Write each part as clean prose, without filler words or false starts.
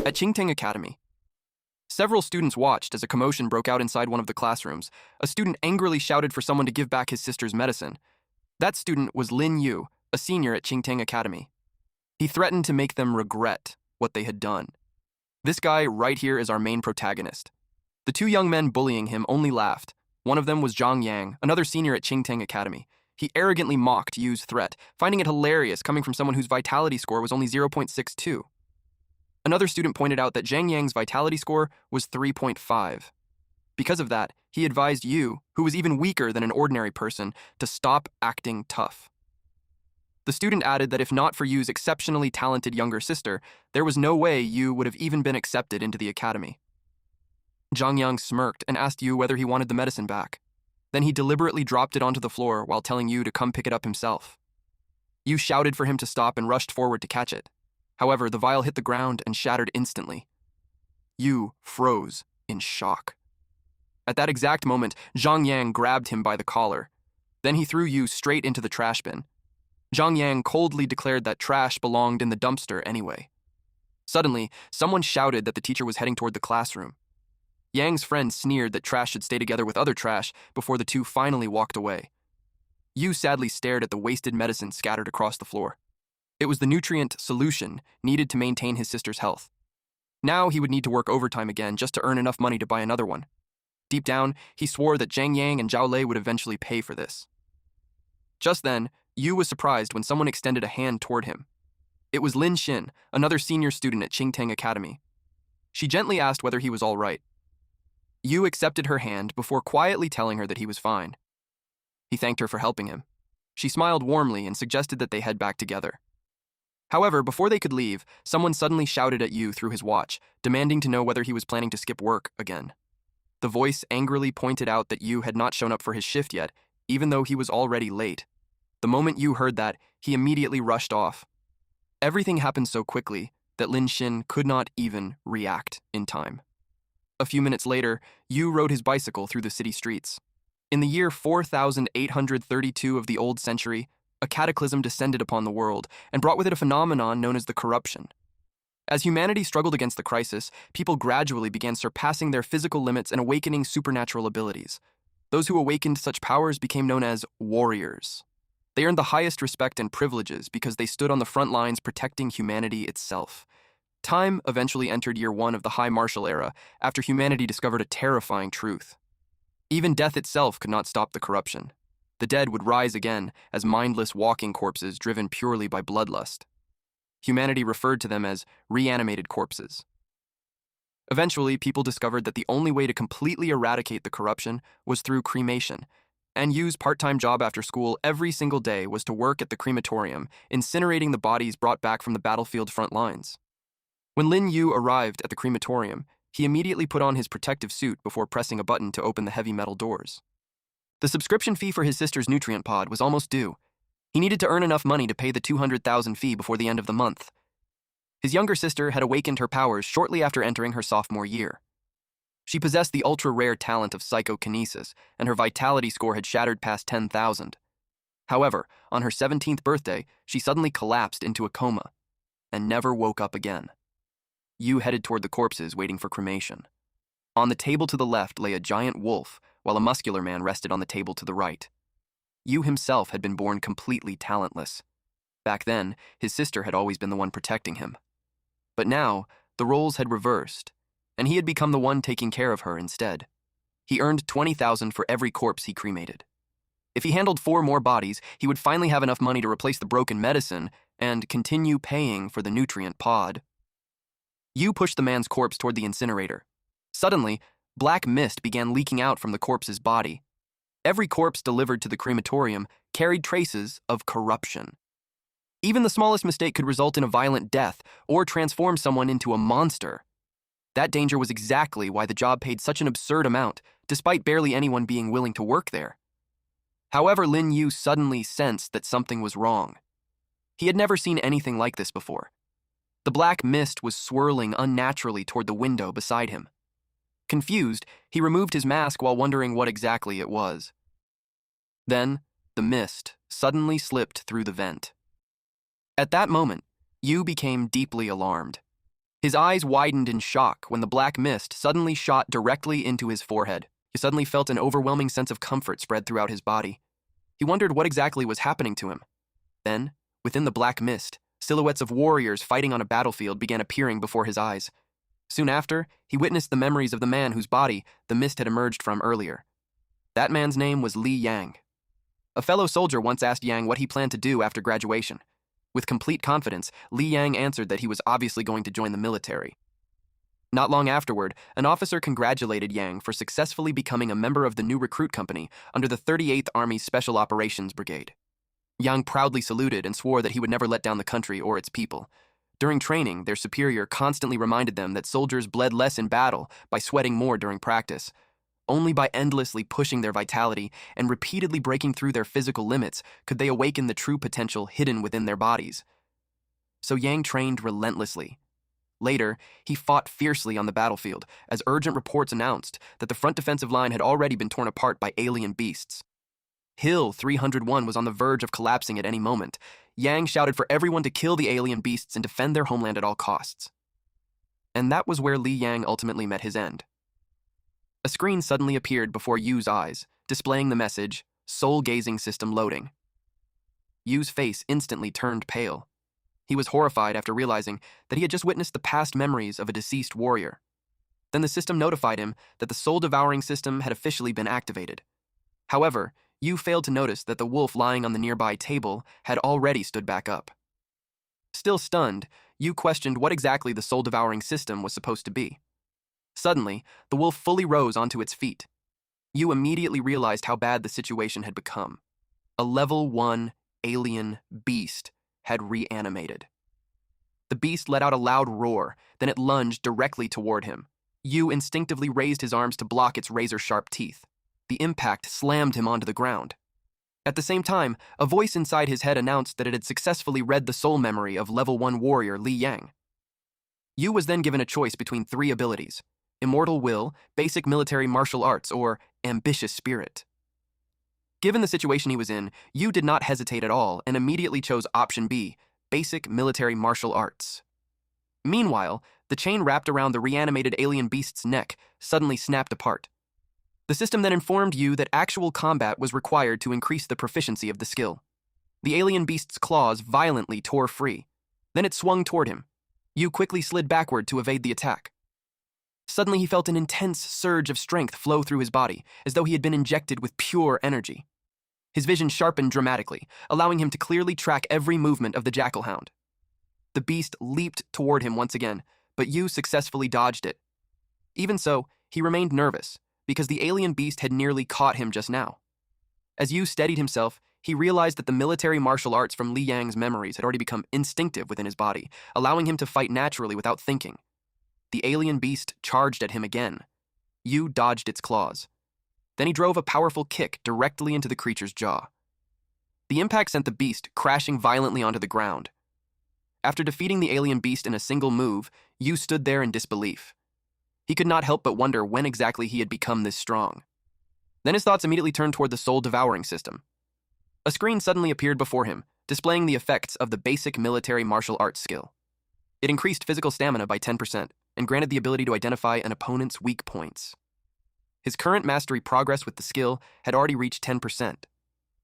At Qingtang Academy, several students watched as a commotion broke out inside one of the classrooms. A student angrily shouted for someone to give back his sister's medicine. That student was Lin Yu, a senior at Qingtang Academy. He threatened to make them regret what they had done. This guy right here is our main protagonist. The two young men bullying him only laughed. One of them was Zhang Yang, another senior at Qingtang Academy. He arrogantly mocked Yu's threat, finding it hilarious coming from someone whose vitality score was only 0.62. Another student pointed out that Zhang Yang's vitality score was 3.5. Because of that, he advised Yu, who was even weaker than an ordinary person, to stop acting tough. The student added that if not for Yu's exceptionally talented younger sister, there was no way Yu would have even been accepted into the academy. Zhang Yang smirked and asked Yu whether he wanted the medicine back. Then he deliberately dropped it onto the floor while telling Yu to come pick it up himself. Yu shouted for him to stop and rushed forward to catch it. However, the vial hit the ground and shattered instantly. Yu froze in shock. At that exact moment, Zhang Yang grabbed him by the collar. Then he threw Yu straight into the trash bin. Zhang Yang coldly declared that trash belonged in the dumpster anyway. Suddenly, someone shouted that the teacher was heading toward the classroom. Yang's friend sneered that trash should stay together with other trash before the two finally walked away. Yu sadly stared at the wasted medicine scattered across the floor. It was the nutrient solution needed to maintain his sister's health. Now he would need to work overtime again just to earn enough money to buy another one. Deep down, he swore that Zhang Yang and Zhao Lei would eventually pay for this. Just then, Yu was surprised when someone extended a hand toward him. It was Lin Xin, another senior student at Qingtang Academy. She gently asked whether he was all right. Yu accepted her hand before quietly telling her that he was fine. He thanked her for helping him. She smiled warmly and suggested that they head back together. However, before they could leave, someone suddenly shouted at Yu through his watch, demanding to know whether he was planning to skip work again. The voice angrily pointed out that Yu had not shown up for his shift yet, even though he was already late. The moment Yu heard that, he immediately rushed off. Everything happened so quickly that Lin Xin could not even react in time. A few minutes later, Yu rode his bicycle through the city streets. In the year 4832 of the old century, a cataclysm descended upon the world and brought with it a phenomenon known as the corruption. As humanity struggled against the crisis, people gradually began surpassing their physical limits and awakening supernatural abilities. Those who awakened such powers became known as warriors. They earned the highest respect and privileges because they stood on the front lines protecting humanity itself. Time eventually entered year 1 of the High Martial Era after humanity discovered a terrifying truth. Even death itself could not stop the corruption. The dead would rise again as mindless walking corpses driven purely by bloodlust. Humanity referred to them as reanimated corpses. Eventually, people discovered that the only way to completely eradicate the corruption was through cremation, and Yu's part-time job after school every single day was to work at the crematorium, incinerating the bodies brought back from the battlefield front lines. When Lin Yu arrived at the crematorium, he immediately put on his protective suit before pressing a button to open the heavy metal doors. The subscription fee for his sister's nutrient pod was almost due. He needed to earn enough money to pay the 200,000 fee before the end of the month. His younger sister had awakened her powers shortly after entering her sophomore year. She possessed the ultra-rare talent of psychokinesis, and her vitality score had shattered past 10,000. However, on her 17th birthday, she suddenly collapsed into a coma and never woke up again. Yu headed toward the corpses, waiting for cremation. On the table to the left lay a giant wolf, while a muscular man rested on the table to the right. Yu himself had been born completely talentless. Back then, his sister had always been the one protecting him. But now, the roles had reversed, and he had become the one taking care of her instead. He earned 20,000 for every corpse he cremated. If he handled 4 more bodies, he would finally have enough money to replace the broken medicine and continue paying for the nutrient pod. Yu pushed the man's corpse toward the incinerator. Suddenly, black mist began leaking out from the corpse's body. Every corpse delivered to the crematorium carried traces of corruption. Even the smallest mistake could result in a violent death or transform someone into a monster. That danger was exactly why the job paid such an absurd amount, despite barely anyone being willing to work there. However, Lin Yu suddenly sensed that something was wrong. He had never seen anything like this before. The black mist was swirling unnaturally toward the window beside him. Confused, he removed his mask while wondering what exactly it was. Then, the mist suddenly slipped through the vent. At that moment, Yu became deeply alarmed. His eyes widened in shock when the black mist suddenly shot directly into his forehead. He suddenly felt an overwhelming sense of comfort spread throughout his body. He wondered what exactly was happening to him. Then, within the black mist, silhouettes of warriors fighting on a battlefield began appearing before his eyes. Soon after, he witnessed the memories of the man whose body the mist had emerged from earlier. That man's name was Li Yang. A fellow soldier once asked Yang what he planned to do after graduation. With complete confidence, Li Yang answered that he was obviously going to join the military. Not long afterward, an officer congratulated Yang for successfully becoming a member of the new recruit company under the 38th Army's Special Operations Brigade. Yang proudly saluted and swore that he would never let down the country or its people. During training, their superior constantly reminded them that soldiers bled less in battle by sweating more during practice. Only by endlessly pushing their vitality and repeatedly breaking through their physical limits could they awaken the true potential hidden within their bodies. So Yang trained relentlessly. Later, he fought fiercely on the battlefield as urgent reports announced that the front defensive line had already been torn apart by alien beasts. Hill 301 was on the verge of collapsing at any moment. Yang shouted for everyone to kill the alien beasts and defend their homeland at all costs. And that was where Li Yang ultimately met his end. A screen suddenly appeared before Yu's eyes, displaying the message, Soul-Gazing System Loading. Yu's face instantly turned pale. He was horrified after realizing that he had just witnessed the past memories of a deceased warrior. Then the system notified him that the soul-devouring system had officially been activated. However, Yu failed to notice that the wolf lying on the nearby table had already stood back up. Still stunned, Yu questioned what exactly the soul-devouring system was supposed to be. Suddenly, the wolf fully rose onto its feet. Yu immediately realized how bad the situation had become. A level 1 alien beast had reanimated. The beast let out a loud roar, then it lunged directly toward him. Yu instinctively raised his arms to block its razor-sharp teeth. The impact slammed him onto the ground. At the same time, a voice inside his head announced that it had successfully read the soul memory of level 1 warrior Li Yang. Yu was then given a choice between 3 abilities: Immortal Will, Basic Military Martial Arts, or Ambitious Spirit. Given the situation he was in, Yu did not hesitate at all and immediately chose option B, Basic Military Martial Arts. Meanwhile, the chain wrapped around the reanimated alien beast's neck suddenly snapped apart. The system then informed Yu that actual combat was required to increase the proficiency of the skill. The alien beast's claws violently tore free. Then it swung toward him. Yu quickly slid backward to evade the attack. Suddenly he felt an intense surge of strength flow through his body, as though he had been injected with pure energy. His vision sharpened dramatically, allowing him to clearly track every movement of the jackalhound. The beast leaped toward him once again, but Yu successfully dodged it. Even so, he remained nervous, because the alien beast had nearly caught him just now. As Yu steadied himself, he realized that the military martial arts from Li Yang's memories had already become instinctive within his body, allowing him to fight naturally without thinking. The alien beast charged at him again. Yu dodged its claws. Then he drove a powerful kick directly into the creature's jaw. The impact sent the beast crashing violently onto the ground. After defeating the alien beast in a single move, Yu stood there in disbelief. He could not help but wonder when exactly he had become this strong. Then his thoughts immediately turned toward the soul-devouring system. A screen suddenly appeared before him, displaying the effects of the basic military martial arts skill. It increased physical stamina by 10% and granted the ability to identify an opponent's weak points. His current mastery progress with the skill had already reached 10%.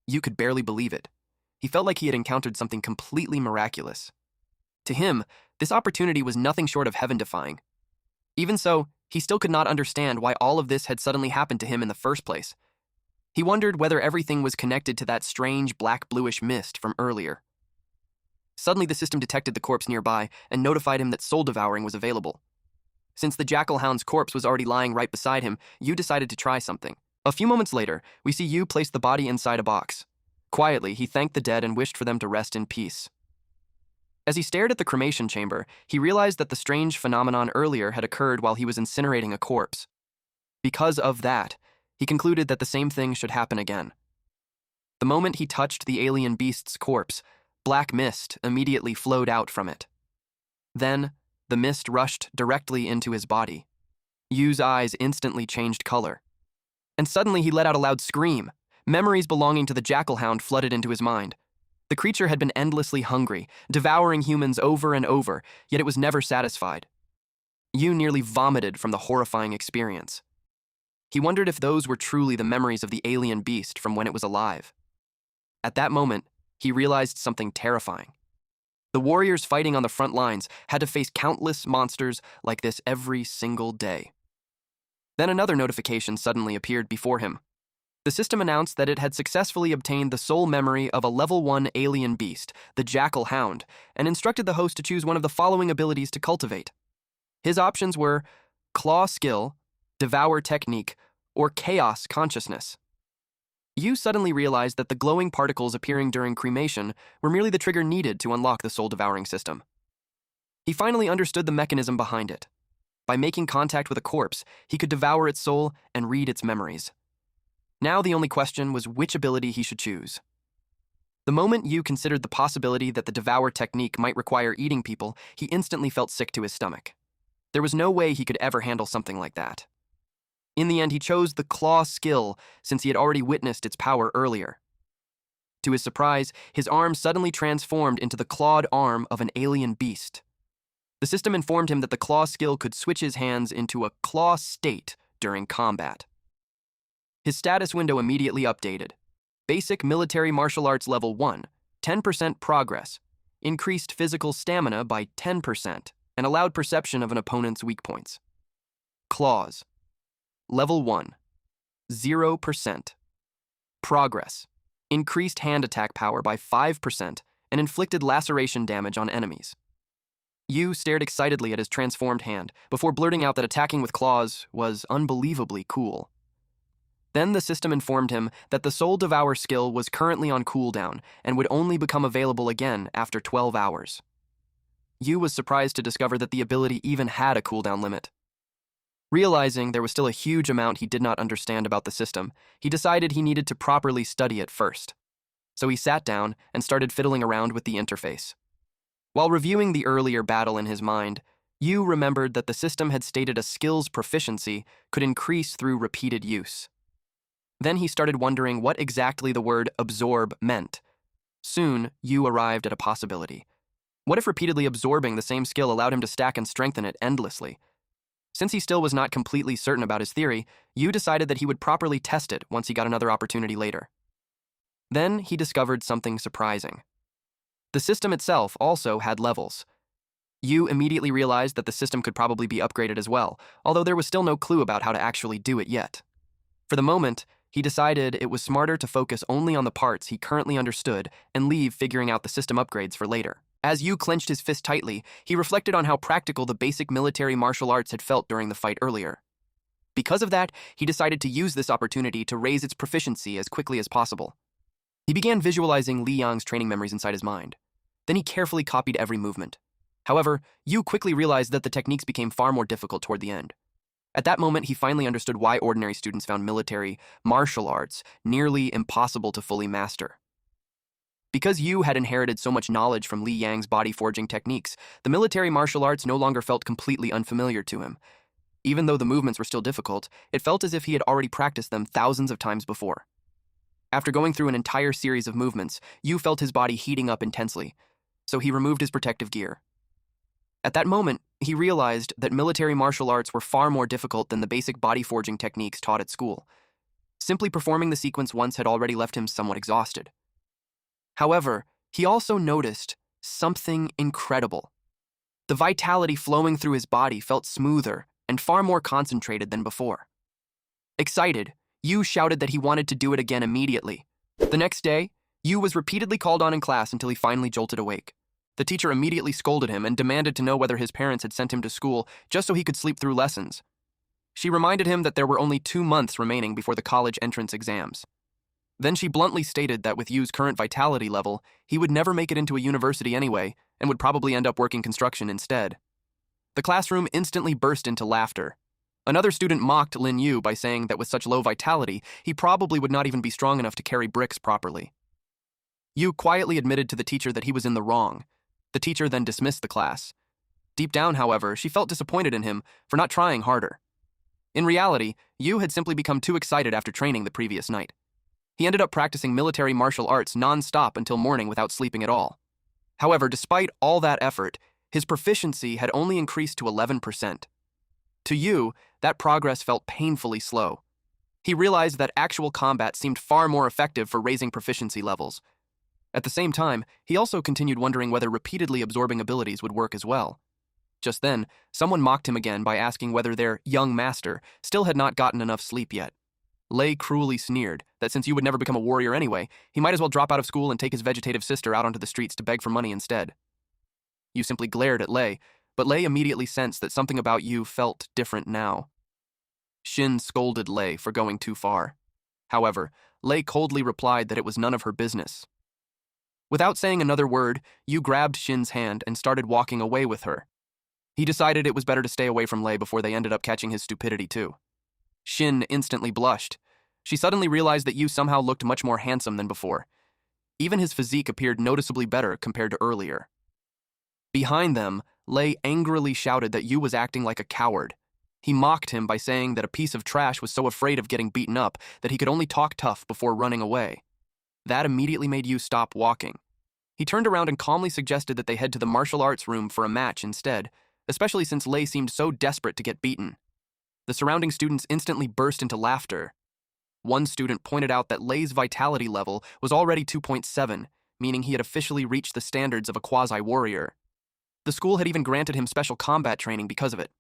Yu could barely believe it. He felt like he had encountered something completely miraculous. To him, this opportunity was nothing short of heaven-defying. Even so, he still could not understand why all of this had suddenly happened to him in the first place. He wondered whether everything was connected to that strange black-bluish mist from earlier. Suddenly, the system detected the corpse nearby and notified him that soul-devouring was available. Since the jackalhound's corpse was already lying right beside him, Yu decided to try something. A few moments later, we see Yu place the body inside a box. Quietly, he thanked the dead and wished for them to rest in peace. As he stared at the cremation chamber, he realized that the strange phenomenon earlier had occurred while he was incinerating a corpse. Because of that, he concluded that the same thing should happen again. The moment he touched the alien beast's corpse, black mist immediately flowed out from it. Then, the mist rushed directly into his body. Yu's eyes instantly changed color. And suddenly he let out a loud scream. Memories belonging to the jackalhound flooded into his mind. The creature had been endlessly hungry, devouring humans over and over, yet it was never satisfied. Yu nearly vomited from the horrifying experience. He wondered if those were truly the memories of the alien beast from when it was alive. At that moment, he realized something terrifying. The warriors fighting on the front lines had to face countless monsters like this every single day. Then another notification suddenly appeared before him. The system announced that it had successfully obtained the soul memory of a level 1 alien beast, the Jackal Hound, and instructed the host to choose one of the following abilities to cultivate. His options were Claw Skill, Devour Technique, or Chaos Consciousness. Yu suddenly realized that the glowing particles appearing during cremation were merely the trigger needed to unlock the soul-devouring system. He finally understood the mechanism behind it. By making contact with a corpse, he could devour its soul and read its memories. Now the only question was which ability he should choose. The moment Yu considered the possibility that the Devour technique might require eating people, he instantly felt sick to his stomach. There was no way he could ever handle something like that. In the end, he chose the Claw Skill since he had already witnessed its power earlier. To his surprise, his arm suddenly transformed into the clawed arm of an alien beast. The system informed him that the Claw Skill could switch his hands into a claw state during combat. His status window immediately updated. Basic Military Martial Arts Level 1, 10% progress, increased physical stamina by 10%, and allowed perception of an opponent's weak points. Claws. Level 1, 0%. Progress. Increased hand attack power by 5% and inflicted laceration damage on enemies. Yu stared excitedly at his transformed hand before blurting out that attacking with claws was unbelievably cool. Then the system informed him that the Soul Devour skill was currently on cooldown and would only become available again after 12 hours. Yu was surprised to discover that the ability even had a cooldown limit. Realizing there was still a huge amount he did not understand about the system, he decided he needed to properly study it first. So he sat down and started fiddling around with the interface. While reviewing the earlier battle in his mind, Yu remembered that the system had stated a skill's proficiency could increase through repeated use. Then he started wondering what exactly the word absorb meant. Soon, Yu arrived at a possibility. What if repeatedly absorbing the same skill allowed him to stack and strengthen it endlessly? Since he still was not completely certain about his theory, Yu decided that he would properly test it once he got another opportunity later. Then he discovered something surprising. The system itself also had levels. Yu immediately realized that the system could probably be upgraded as well, although there was still no clue about how to actually do it yet. For the moment, he decided it was smarter to focus only on the parts he currently understood and leave figuring out the system upgrades for later. As Yu clenched his fist tightly, he reflected on how practical the basic military martial arts had felt during the fight earlier. Because of that, he decided to use this opportunity to raise its proficiency as quickly as possible. He began visualizing Li Yang's training memories inside his mind. Then he carefully copied every movement. However, Yu quickly realized that the techniques became far more difficult toward the end. At that moment, he finally understood why ordinary students found military martial arts nearly impossible to fully master. Because Yu had inherited so much knowledge from Li Yang's body-forging techniques, the military martial arts no longer felt completely unfamiliar to him. Even though the movements were still difficult, it felt as if he had already practiced them thousands of times before. After going through an entire series of movements, Yu felt his body heating up intensely, so he removed his protective gear. At that moment, he realized that military martial arts were far more difficult than the basic body-forging techniques taught at school. Simply performing the sequence once had already left him somewhat exhausted. However, he also noticed something incredible. The vitality flowing through his body felt smoother and far more concentrated than before. Excited, Yu shouted that he wanted to do it again immediately. The next day, Yu was repeatedly called on in class until he finally jolted awake. The teacher immediately scolded him and demanded to know whether his parents had sent him to school just so he could sleep through lessons. She reminded him that there were only 2 months remaining before the college entrance exams. Then she bluntly stated that with Yu's current vitality level, he would never make it into a university anyway, and would probably end up working construction instead. The classroom instantly burst into laughter. Another student mocked Lin Yu by saying that with such low vitality, he probably would not even be strong enough to carry bricks properly. Yu quietly admitted to the teacher that he was in the wrong. The teacher then dismissed the class. Deep down, however, she felt disappointed in him for not trying harder. In reality, Yu had simply become too excited after training the previous night. He ended up practicing military martial arts non-stop until morning without sleeping at all. However, despite all that effort, his proficiency had only increased to 11%. To you, that progress felt painfully slow. He realized that actual combat seemed far more effective for raising proficiency levels. At the same time, he also continued wondering whether repeatedly absorbing abilities would work as well. Just then, someone mocked him again by asking whether their young master still had not gotten enough sleep yet. Lei cruelly sneered that since you would never become a warrior anyway, he might as well drop out of school and take his vegetative sister out onto the streets to beg for money instead. You simply glared at Lei, but Lei immediately sensed that something about you felt different now. Shin scolded Lei for going too far. However, Lei coldly replied that it was none of her business. Without saying another word, you grabbed Shin's hand and started walking away with her. He decided it was better to stay away from Lei before they ended up catching his stupidity too. Shin instantly blushed. She suddenly realized that you somehow looked much more handsome than before. Even his physique appeared noticeably better compared to earlier. Behind them, Lei angrily shouted that you was acting like a coward. He mocked him by saying that a piece of trash was so afraid of getting beaten up that he could only talk tough before running away. That immediately made you stop walking. He turned around and calmly suggested that they head to the martial arts room for a match instead, especially since Lei seemed so desperate to get beaten. The surrounding students instantly burst into laughter. One student pointed out that Lei's vitality level was already 2.7, meaning he had officially reached the standards of a quasi-warrior. The school had even granted him special combat training because of it.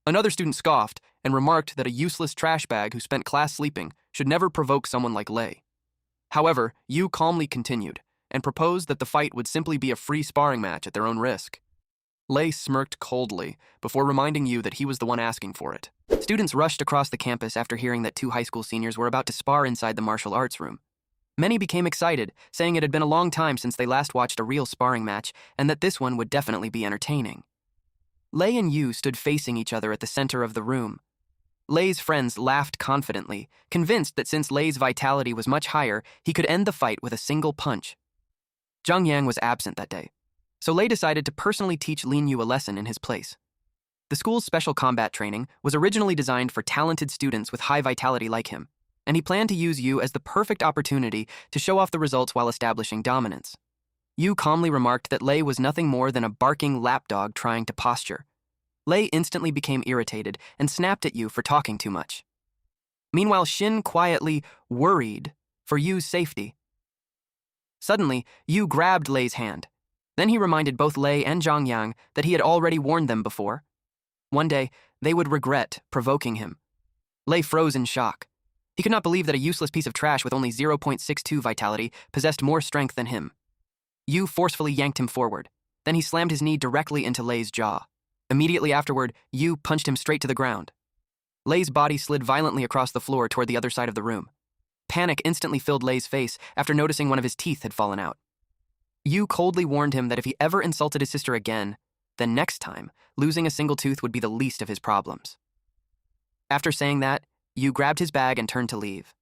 Another student scoffed and remarked that a useless trash bag who spent class sleeping should never provoke someone like Lei. However, Yu calmly continued and proposed that the fight would simply be a free sparring match at their own risk. Lei smirked coldly before reminding you that he was the one asking for it. Students rushed across the campus after hearing that two high school seniors were about to spar inside the martial arts room. Many became excited, saying it had been a long time since they last watched a real sparring match and that this one would definitely be entertaining. Lei and Yu stood facing each other at the center of the room. Lei's friends laughed confidently, convinced that since Lei's vitality was much higher, he could end the fight with a single punch. Zhang Yang was absent that day, so Lei decided to personally teach Lin Yu a lesson in his place. The school's special combat training was originally designed for talented students with high vitality like him, and he planned to use Yu as the perfect opportunity to show off the results while establishing dominance. Yu calmly remarked that Lei was nothing more than a barking lapdog trying to posture. Lei instantly became irritated and snapped at Yu for talking too much. Meanwhile, Shin quietly worried for Yu's safety. Suddenly, Yu grabbed Lei's hand. Then he reminded both Lei and Zhang Yang that he had already warned them before. One day, they would regret provoking him. Lei froze in shock. He could not believe that a useless piece of trash with only 0.62 vitality possessed more strength than him. Yu forcefully yanked him forward. Then he slammed his knee directly into Lei's jaw. Immediately afterward, Yu punched him straight to the ground. Lei's body slid violently across the floor toward the other side of the room. Panic instantly filled Lei's face after noticing one of his teeth had fallen out. Yu coldly warned him that if he ever insulted his sister again, then next time, losing a single tooth would be the least of his problems. After saying that, Yu grabbed his bag and turned to leave.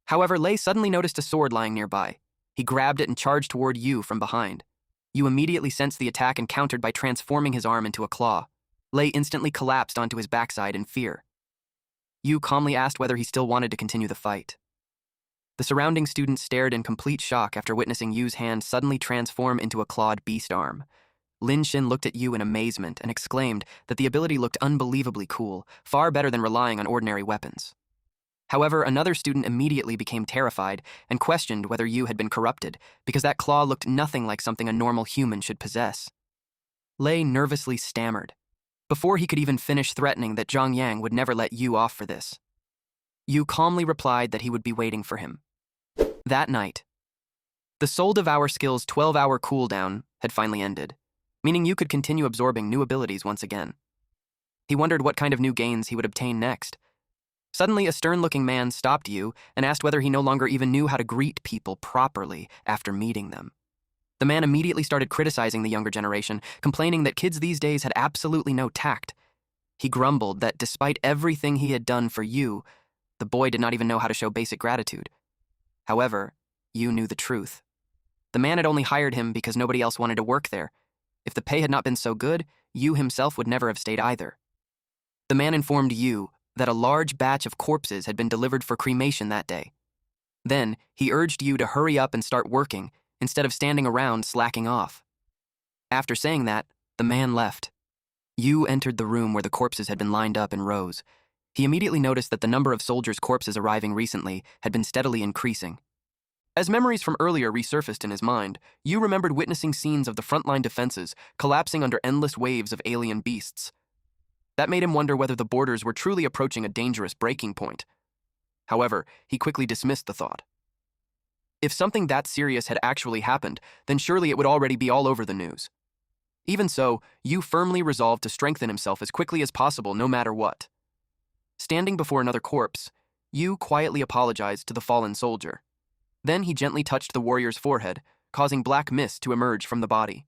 However, Lei suddenly noticed a sword lying nearby. He grabbed it and charged toward Yu from behind. Yu immediately sensed the attack and countered by transforming his arm into a claw. Lei instantly collapsed onto his backside in fear. Yu calmly asked whether he still wanted to continue the fight. The surrounding students stared in complete shock after witnessing Yu's hand suddenly transform into a clawed beast arm. Lin Shin looked at Yu in amazement and exclaimed that the ability looked unbelievably cool, far better than relying on ordinary weapons. However, another student immediately became terrified and questioned whether Yu had been corrupted, because that claw looked nothing like something a normal human should possess. Lei nervously stammered, before he could even finish threatening that Zhang Yang would never let Yu off for this. Yu calmly replied that he would be waiting for him. That night, the Soul Devour skill's 12-hour cooldown had finally ended, meaning Yu could continue absorbing new abilities once again. He wondered what kind of new gains he would obtain next. Suddenly, a stern-looking man stopped Yu and asked whether he no longer even knew how to greet people properly after meeting them. The man immediately started criticizing the younger generation, complaining that kids these days had absolutely no tact. He grumbled that despite everything he had done for Yu, the boy did not even know how to show basic gratitude. However, Yu knew the truth. The man had only hired him because nobody else wanted to work there. If the pay had not been so good, Yu himself would never have stayed either. The man informed Yu that a large batch of corpses had been delivered for cremation that day. Then, he urged Yu to hurry up and start working, instead of standing around slacking off. After saying that, the man left. Yu entered the room where the corpses had been lined up in rows. He immediately noticed that the number of soldiers' corpses arriving recently had been steadily increasing. As memories from earlier resurfaced in his mind, Yu remembered witnessing scenes of the frontline defenses collapsing under endless waves of alien beasts. That made him wonder whether the borders were truly approaching a dangerous breaking point. However, he quickly dismissed the thought. If something that serious had actually happened, then surely it would already be all over the news. Even so, Yu firmly resolved to strengthen himself as quickly as possible no matter what. Standing before another corpse, Yu quietly apologized to the fallen soldier. Then he gently touched the warrior's forehead, causing black mist to emerge from the body.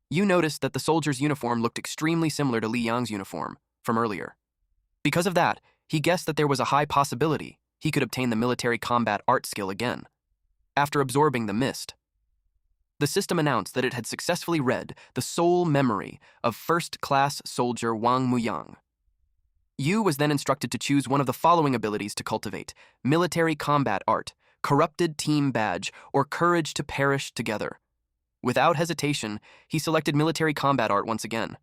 Yu noticed that the soldier's uniform looked extremely similar to Li Yang's uniform from earlier. Because of that, he guessed that there was a high possibility he could obtain the military combat art skill again. After absorbing the mist, the system announced that it had successfully read the soul memory of first-class soldier Wang Muyang. Yu was then instructed to choose one of the following abilities to cultivate: military combat art, corrupted team badge, or courage to perish together. Without hesitation, he selected military combat art once again.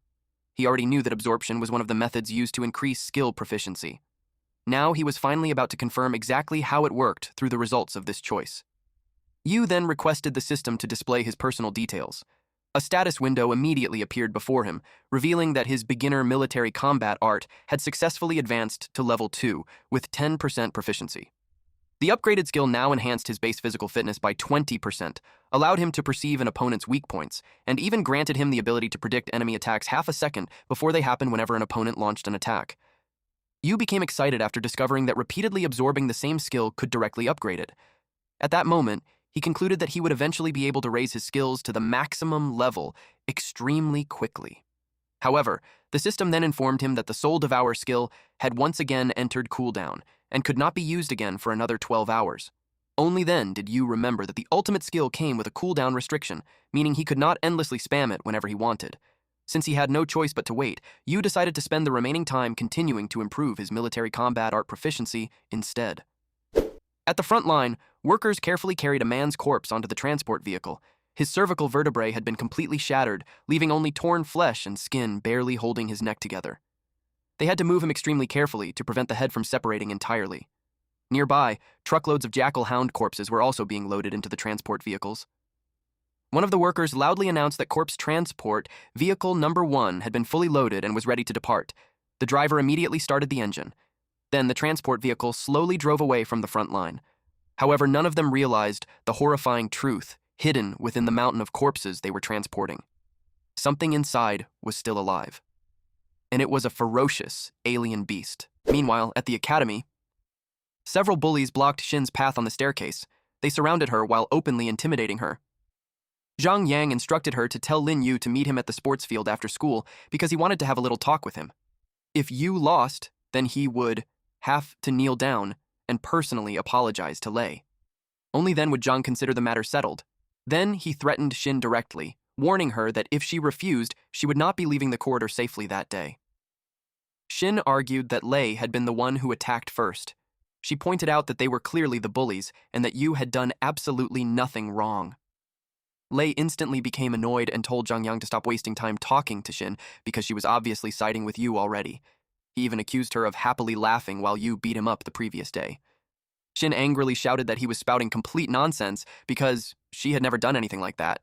He already knew that absorption was one of the methods used to increase skill proficiency. Now he was finally about to confirm exactly how it worked through the results of this choice. Yu then requested the system to display his personal details. A status window immediately appeared before him, revealing that his beginner military combat art had successfully advanced to level 2 with 10% proficiency. The upgraded skill now enhanced his base physical fitness by 20%, allowed him to perceive an opponent's weak points, and even granted him the ability to predict enemy attacks half a second before they happened whenever an opponent launched an attack. Yu became excited after discovering that repeatedly absorbing the same skill could directly upgrade it. At that moment, he concluded that he would eventually be able to raise his skills to the maximum level extremely quickly. However, the system then informed him that the Soul Devour skill had once again entered cooldown and could not be used again for another 12 hours. Only then did Yu remember that the ultimate skill came with a cooldown restriction, meaning he could not endlessly spam it whenever he wanted. Since he had no choice but to wait, Yu decided to spend the remaining time continuing to improve his military combat art proficiency instead. At the front line, workers carefully carried a man's corpse onto the transport vehicle. His cervical vertebrae had been completely shattered, leaving only torn flesh and skin barely holding his neck together. They had to move him extremely carefully to prevent the head from separating entirely. Nearby, truckloads of jackal hound corpses were also being loaded into the transport vehicles. One of the workers loudly announced that corpse transport vehicle number 1 had been fully loaded and was ready to depart. The driver immediately started the engine. Then the transport vehicle slowly drove away from the front line. However, none of them realized the horrifying truth hidden within the mountain of corpses they were transporting. Something inside was still alive. And it was a ferocious alien beast. Meanwhile, at the academy, several bullies blocked Shin's path on the staircase. They surrounded her while openly intimidating her. Zhang Yang instructed her to tell Lin Yu to meet him at the sports field after school because he wanted to have a little talk with him. If Yu lost, then he would have to kneel down and personally apologize to Lei. Only then would Zhang consider the matter settled. Then he threatened Shin directly, warning her that if she refused, she would not be leaving the corridor safely that day. Shin argued that Lei had been the one who attacked first. She pointed out that they were clearly the bullies and that Yu had done absolutely nothing wrong. Lei instantly became annoyed and told Zhang Yang to stop wasting time talking to Shin because she was obviously siding with Yu already. He even accused her of happily laughing while Yu beat him up the previous day. Shin angrily shouted that he was spouting complete nonsense because she had never done anything like that.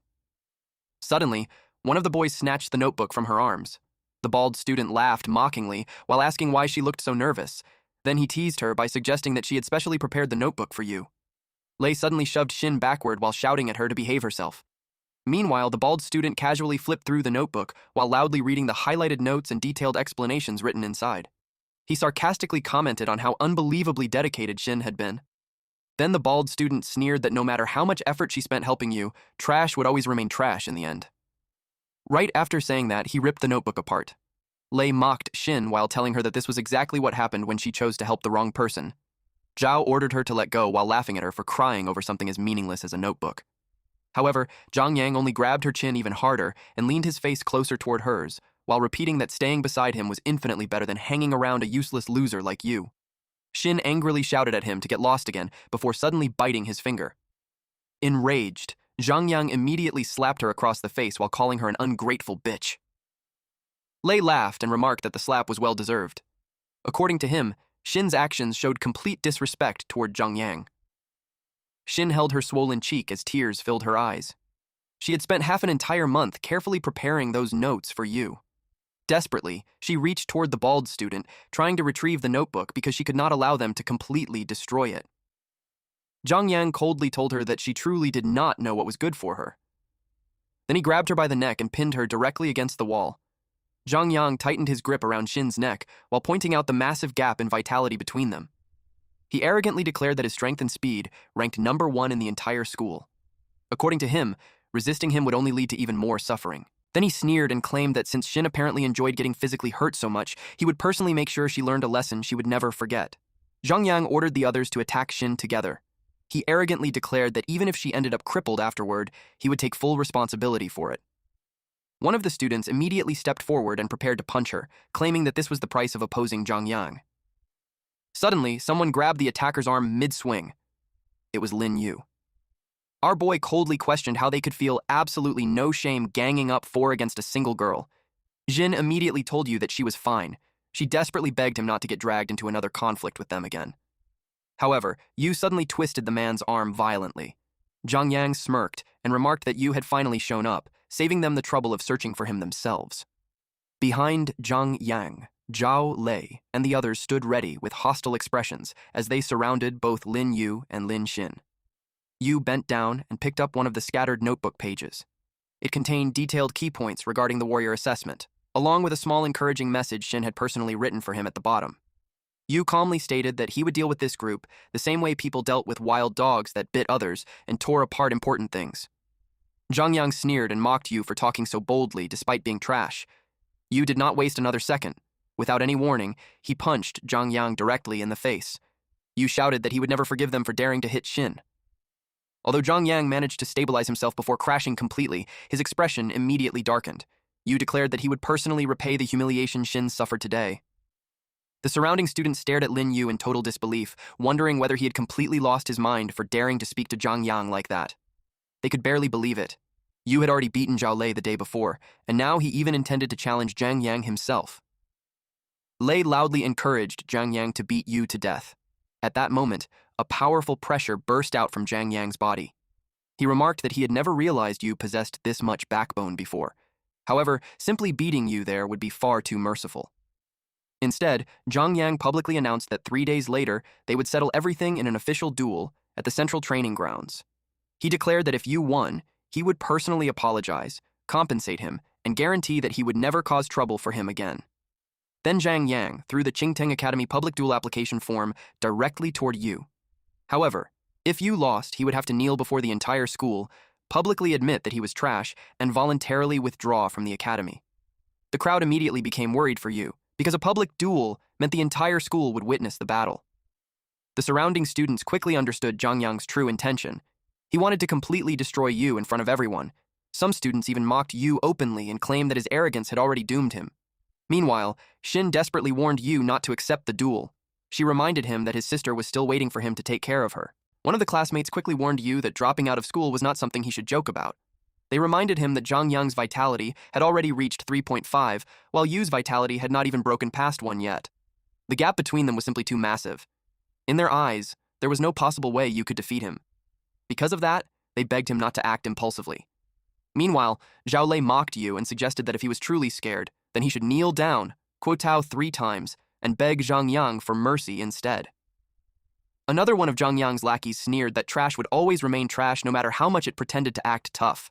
Suddenly, one of the boys snatched the notebook from her arms. The bald student laughed mockingly while asking why she looked so nervous. Then he teased her by suggesting that she had specially prepared the notebook for Yu. Lei suddenly shoved Shin backward while shouting at her to behave herself. Meanwhile, the bald student casually flipped through the notebook while loudly reading the highlighted notes and detailed explanations written inside. He sarcastically commented on how unbelievably dedicated Shin had been. Then the bald student sneered that no matter how much effort she spent helping Yu, trash would always remain trash in the end. Right after saying that, he ripped the notebook apart. Lei mocked Shin while telling her that this was exactly what happened when she chose to help the wrong person. Zhao ordered her to let go while laughing at her for crying over something as meaningless as a notebook. However, Zhang Yang only grabbed her chin even harder and leaned his face closer toward hers, while repeating that staying beside him was infinitely better than hanging around a useless loser like Yu. Shin angrily shouted at him to get lost again before suddenly biting his finger. Enraged, Zhang Yang immediately slapped her across the face while calling her an ungrateful bitch. Lei laughed and remarked that the slap was well-deserved. According to him, Shin's actions showed complete disrespect toward Zhang Yang. Shin held her swollen cheek as tears filled her eyes. She had spent half an entire month carefully preparing those notes for you. Desperately, she reached toward the bald student, trying to retrieve the notebook because she could not allow them to completely destroy it. Zhang Yang coldly told her that she truly did not know what was good for her. Then he grabbed her by the neck and pinned her directly against the wall. Zhang Yang tightened his grip around Shin's neck while pointing out the massive gap in vitality between them. He arrogantly declared that his strength and speed ranked #1 in the entire school. According to him, resisting him would only lead to even more suffering. Then he sneered and claimed that since Shin apparently enjoyed getting physically hurt so much, he would personally make sure she learned a lesson she would never forget. Zhang Yang ordered the others to attack Shin together. He arrogantly declared that even if she ended up crippled afterward, he would take full responsibility for it. One of the students immediately stepped forward and prepared to punch her, claiming that this was the price of opposing Zhang Yang. Suddenly, someone grabbed the attacker's arm mid-swing. It was Lin Yu. Our boy coldly questioned how they could feel absolutely no shame ganging up 4 against a single girl. Jin immediately told you that she was fine. She desperately begged him not to get dragged into another conflict with them again. However, Yu suddenly twisted the man's arm violently. Zhang Yang smirked and remarked that Yu had finally shown up, saving them the trouble of searching for him themselves. Behind Zhang Yang, Zhao Lei and the others stood ready with hostile expressions as they surrounded both Lin Yu and Lin Xin. Yu bent down and picked up one of the scattered notebook pages. It contained detailed key points regarding the warrior assessment, along with a small encouraging message Shin had personally written for him at the bottom. Yu calmly stated that he would deal with this group the same way people dealt with wild dogs that bit others and tore apart important things. Zhang Yang sneered and mocked Yu for talking so boldly despite being trash. Yu did not waste another second. Without any warning, he punched Zhang Yang directly in the face. Yu shouted that he would never forgive them for daring to hit Shin. Although Zhang Yang managed to stabilize himself before crashing completely, his expression immediately darkened. Yu declared that he would personally repay the humiliation Shin suffered today. The surrounding students stared at Lin Yu in total disbelief, wondering whether he had completely lost his mind for daring to speak to Zhang Yang like that. They could barely believe it. Yu had already beaten Zhao Lei the day before, and now he even intended to challenge Zhang Yang himself. Lei loudly encouraged Zhang Yang to beat Yu to death. At that moment, a powerful pressure burst out from Zhang Yang's body. He remarked that he had never realized Yu possessed this much backbone before. However, simply beating Yu there would be far too merciful. Instead, Zhang Yang publicly announced that 3 days later, they would settle everything in an official duel at the central training grounds. He declared that if Yu won, he would personally apologize, compensate him, and guarantee that he would never cause trouble for him again. Then Zhang Yang threw the Qingteng Academy public duel application form directly toward Yu. However, if Yu lost, he would have to kneel before the entire school, publicly admit that he was trash, and voluntarily withdraw from the academy. The crowd immediately became worried for Yu, because a public duel meant the entire school would witness the battle. The surrounding students quickly understood Zhang Yang's true intention. He wanted to completely destroy Yu in front of everyone. Some students even mocked Yu openly and claimed that his arrogance had already doomed him. Meanwhile, Shin desperately warned Yu not to accept the duel. She reminded him that his sister was still waiting for him to take care of her. One of the classmates quickly warned Yu that dropping out of school was not something he should joke about. They reminded him that Zhang Yang's vitality had already reached 3.5, while Yu's vitality had not even broken past 1 yet. The gap between them was simply too massive. In their eyes, there was no possible way Yu could defeat him. Because of that, they begged him not to act impulsively. Meanwhile, Zhao Lei mocked Yu and suggested that if he was truly scared, then he should kneel down, kowtow 3 times, and beg Zhang Yang for mercy instead. Another one of Zhang Yang's lackeys sneered that trash would always remain trash no matter how much it pretended to act tough.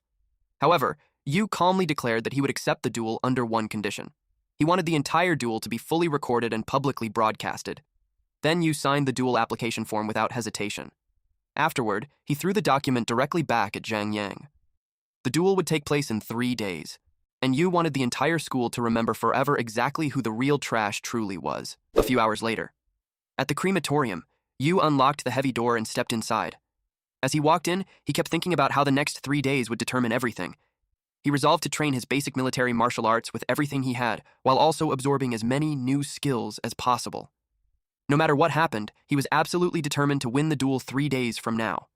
However, Yu calmly declared that he would accept the duel under one condition. He wanted the entire duel to be fully recorded and publicly broadcasted. Then Yu signed the duel application form without hesitation. Afterward, he threw the document directly back at Zhang Yang. The duel would take place in 3 days, and Yu wanted the entire school to remember forever exactly who the real trash truly was. A few hours later, at the crematorium, Yu unlocked the heavy door and stepped inside. As he walked in, he kept thinking about how the next 3 days would determine everything. He resolved to train his basic military martial arts with everything he had, while also absorbing as many new skills as possible. No matter what happened, he was absolutely determined to win the duel 3 days from now.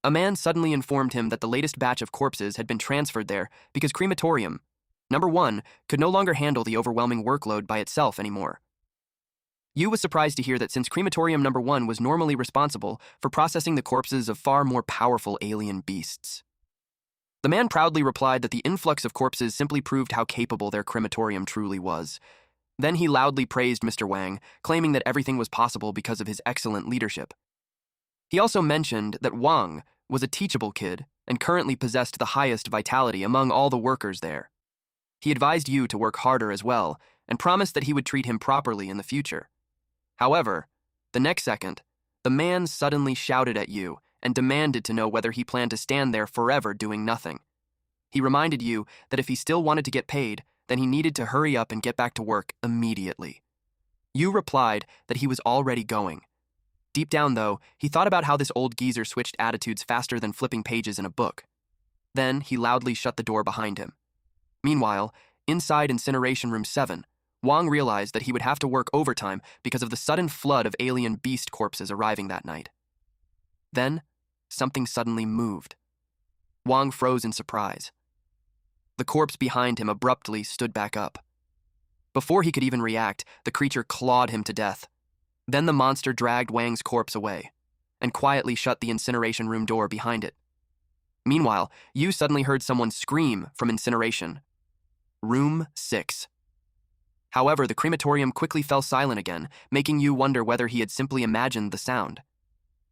A man suddenly informed him that the latest batch of corpses had been transferred there because crematorium Number 1 could no longer handle the overwhelming workload by itself anymore. Yu was surprised to hear that since crematorium number 1 was normally responsible for processing the corpses of far more powerful alien beasts. The man proudly replied that the influx of corpses simply proved how capable their crematorium truly was. Then he loudly praised Mr. Wang, claiming that everything was possible because of his excellent leadership. He also mentioned that Wang was a teachable kid and currently possessed the highest vitality among all the workers there. He advised Yu to work harder as well and promised that he would treat him properly in the future. However, the next second, the man suddenly shouted at Yu and demanded to know whether he planned to stand there forever doing nothing. He reminded Yu that if he still wanted to get paid, then he needed to hurry up and get back to work immediately. Yu replied that he was already going. Deep down, though, he thought about how this old geezer switched attitudes faster than flipping pages in a book. Then he loudly shut the door behind him. Meanwhile, inside Incineration Room 7, Wang realized that he would have to work overtime because of the sudden flood of alien beast corpses arriving that night. Then, something suddenly moved. Wang froze in surprise. The corpse behind him abruptly stood back up. Before he could even react, the creature clawed him to death. Then the monster dragged Wang's corpse away and quietly shut the incineration room door behind it. Meanwhile, Yu suddenly heard someone scream from incineration. Room 6. However, the crematorium quickly fell silent again, making Yu wonder whether he had simply imagined the sound.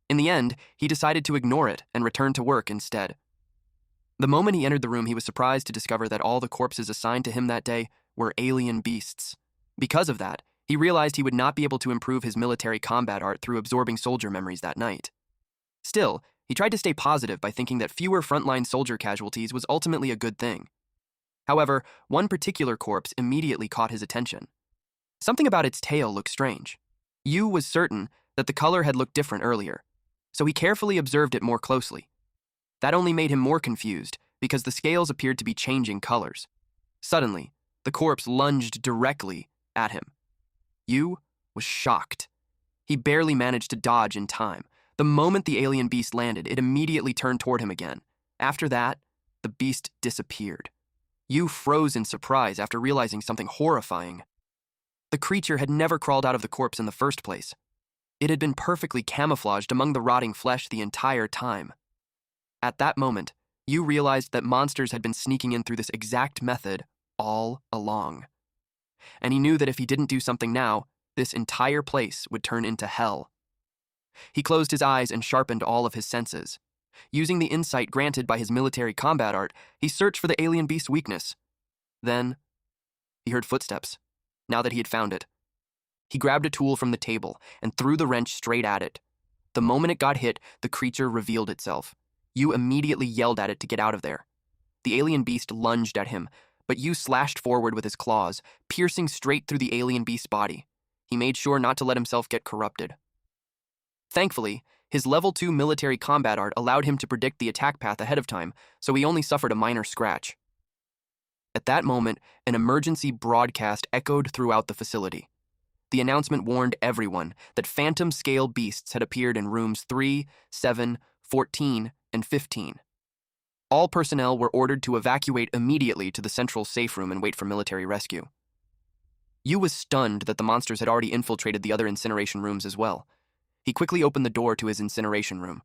In the end, he decided to ignore it and return to work instead. The moment he entered the room, he was surprised to discover that all the corpses assigned to him that day were alien beasts. Because of that, he realized he would not be able to improve his military combat art through absorbing soldier memories that night. Still, he tried to stay positive by thinking that fewer frontline soldier casualties was ultimately a good thing. However, one particular corpse immediately caught his attention. Something about its tail looked strange. Yu was certain that the color had looked different earlier, so he carefully observed it more closely. That only made him more confused because the scales appeared to be changing colors. Suddenly, the corpse lunged directly at him. Yu was shocked. He barely managed to dodge in time. The moment the alien beast landed, it immediately turned toward him again. After that, the beast disappeared. Yu froze in surprise after realizing something horrifying. The creature had never crawled out of the corpse in the first place. It had been perfectly camouflaged among the rotting flesh the entire time. At that moment, Yu realized that monsters had been sneaking in through this exact method all along. And he knew that if he didn't do something now, this entire place would turn into hell. He closed his eyes and sharpened all of his senses. Using the insight granted by his military combat art, he searched for the alien beast's weakness. Then, he heard footsteps, now that he had found it. He grabbed a tool from the table and threw the wrench straight at it. The moment it got hit, the creature revealed itself. Yu immediately yelled at it to get out of there. The alien beast lunged at him, but Yu slashed forward with his claws, piercing straight through the alien beast's body. He made sure not to let himself get corrupted. Thankfully, his level 2 military combat art allowed him to predict the attack path ahead of time, so he only suffered a minor scratch. At that moment, an emergency broadcast echoed throughout the facility. The announcement warned everyone that phantom-scale beasts had appeared in rooms 3, 7, 14, and 15. All personnel were ordered to evacuate immediately to the central safe room and wait for military rescue. Yu was stunned that the monsters had already infiltrated the other incineration rooms as well. He quickly opened the door to his incineration room.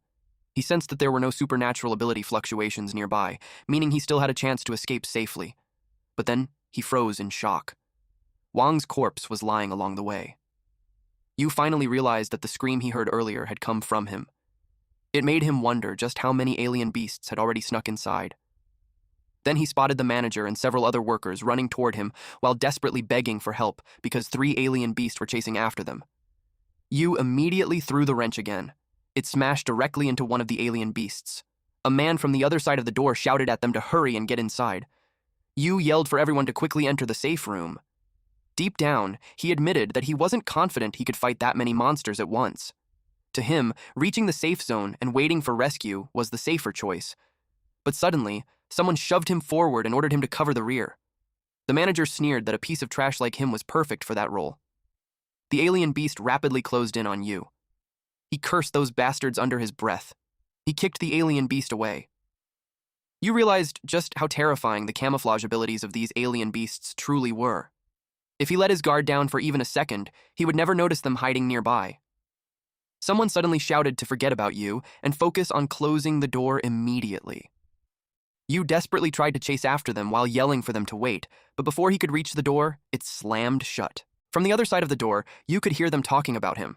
He sensed that there were no supernatural ability fluctuations nearby, meaning he still had a chance to escape safely. But then he froze in shock. Wang's corpse was lying along the way. Yu finally realized that the scream he heard earlier had come from him. It made him wonder just how many alien beasts had already snuck inside. Then he spotted the manager and several other workers running toward him while desperately begging for help because 3 alien beasts were chasing after them. Yu immediately threw the wrench again. It smashed directly into one of the alien beasts. A man from the other side of the door shouted at them to hurry and get inside. Yu yelled for everyone to quickly enter the safe room. Deep down, he admitted that he wasn't confident he could fight that many monsters at once. To him, reaching the safe zone and waiting for rescue was the safer choice. But suddenly, someone shoved him forward and ordered him to cover the rear. The manager sneered that a piece of trash like him was perfect for that role. The alien beast rapidly closed in on Yu. He cursed those bastards under his breath. He kicked the alien beast away. You realized just how terrifying the camouflage abilities of these alien beasts truly were. If he let his guard down for even a second, he would never notice them hiding nearby. Someone suddenly shouted to forget about you and focus on closing the door immediately. You desperately tried to chase after them while yelling for them to wait, but before he could reach the door, it slammed shut. From the other side of the door, you could hear them talking about him.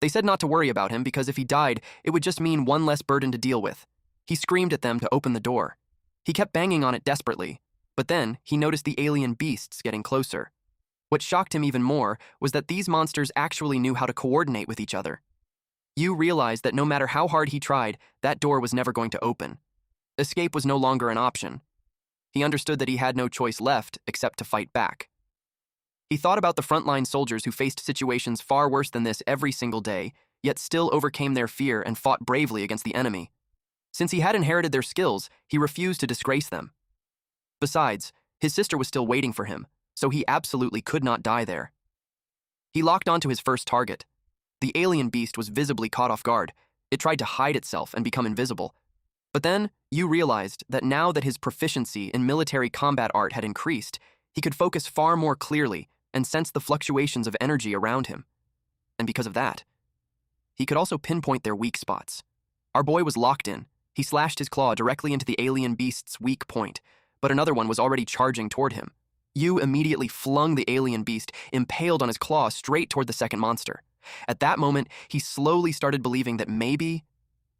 They said not to worry about him because if he died, it would just mean one less burden to deal with. He screamed at them to open the door. He kept banging on it desperately, but then he noticed the alien beasts getting closer. What shocked him even more was that these monsters actually knew how to coordinate with each other. You realized that no matter how hard he tried, that door was never going to open. Escape was no longer an option. He understood that he had no choice left except to fight back. He thought about the frontline soldiers who faced situations far worse than this every single day, yet still overcame their fear and fought bravely against the enemy. Since he had inherited their skills, he refused to disgrace them. Besides, his sister was still waiting for him, so he absolutely could not die there. He locked onto his first target. The alien beast was visibly caught off guard. It tried to hide itself and become invisible. But then, you realized that now that his proficiency in military combat art had increased, he could focus far more clearly and sense the fluctuations of energy around him. And because of that, he could also pinpoint their weak spots. Our boy was locked in. He slashed his claw directly into the alien beast's weak point, but another one was already charging toward him. You immediately flung the alien beast, impaled on his claw, straight toward the second monster. At that moment, he slowly started believing that maybe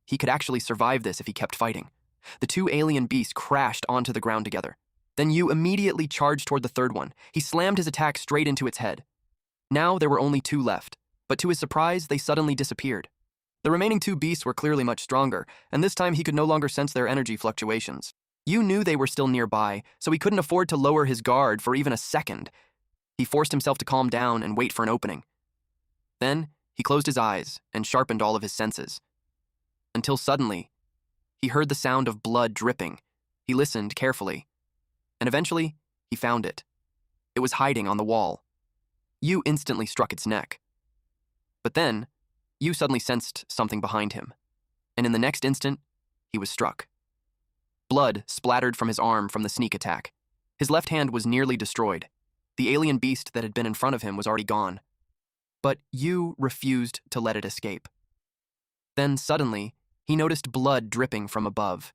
he could actually survive this if he kept fighting. The two alien beasts crashed onto the ground together. Then you immediately charged toward the third one. He slammed his attack straight into its head. Now there were only two left, but to his surprise, they suddenly disappeared. The remaining two beasts were clearly much stronger, and this time he could no longer sense their energy fluctuations. You knew they were still nearby, so he couldn't afford to lower his guard for even a second. He forced himself to calm down and wait for an opening. Then, he closed his eyes and sharpened all of his senses. Until suddenly, he heard the sound of blood dripping. He listened carefully, and eventually, he found it. It was hiding on the wall. You instantly struck its neck. But then, you suddenly sensed something behind him, and in the next instant, he was struck. Blood splattered from his arm from the sneak attack. His left hand was nearly destroyed. The alien beast that had been in front of him was already gone. But you refused to let it escape. Then suddenly, he noticed blood dripping from above.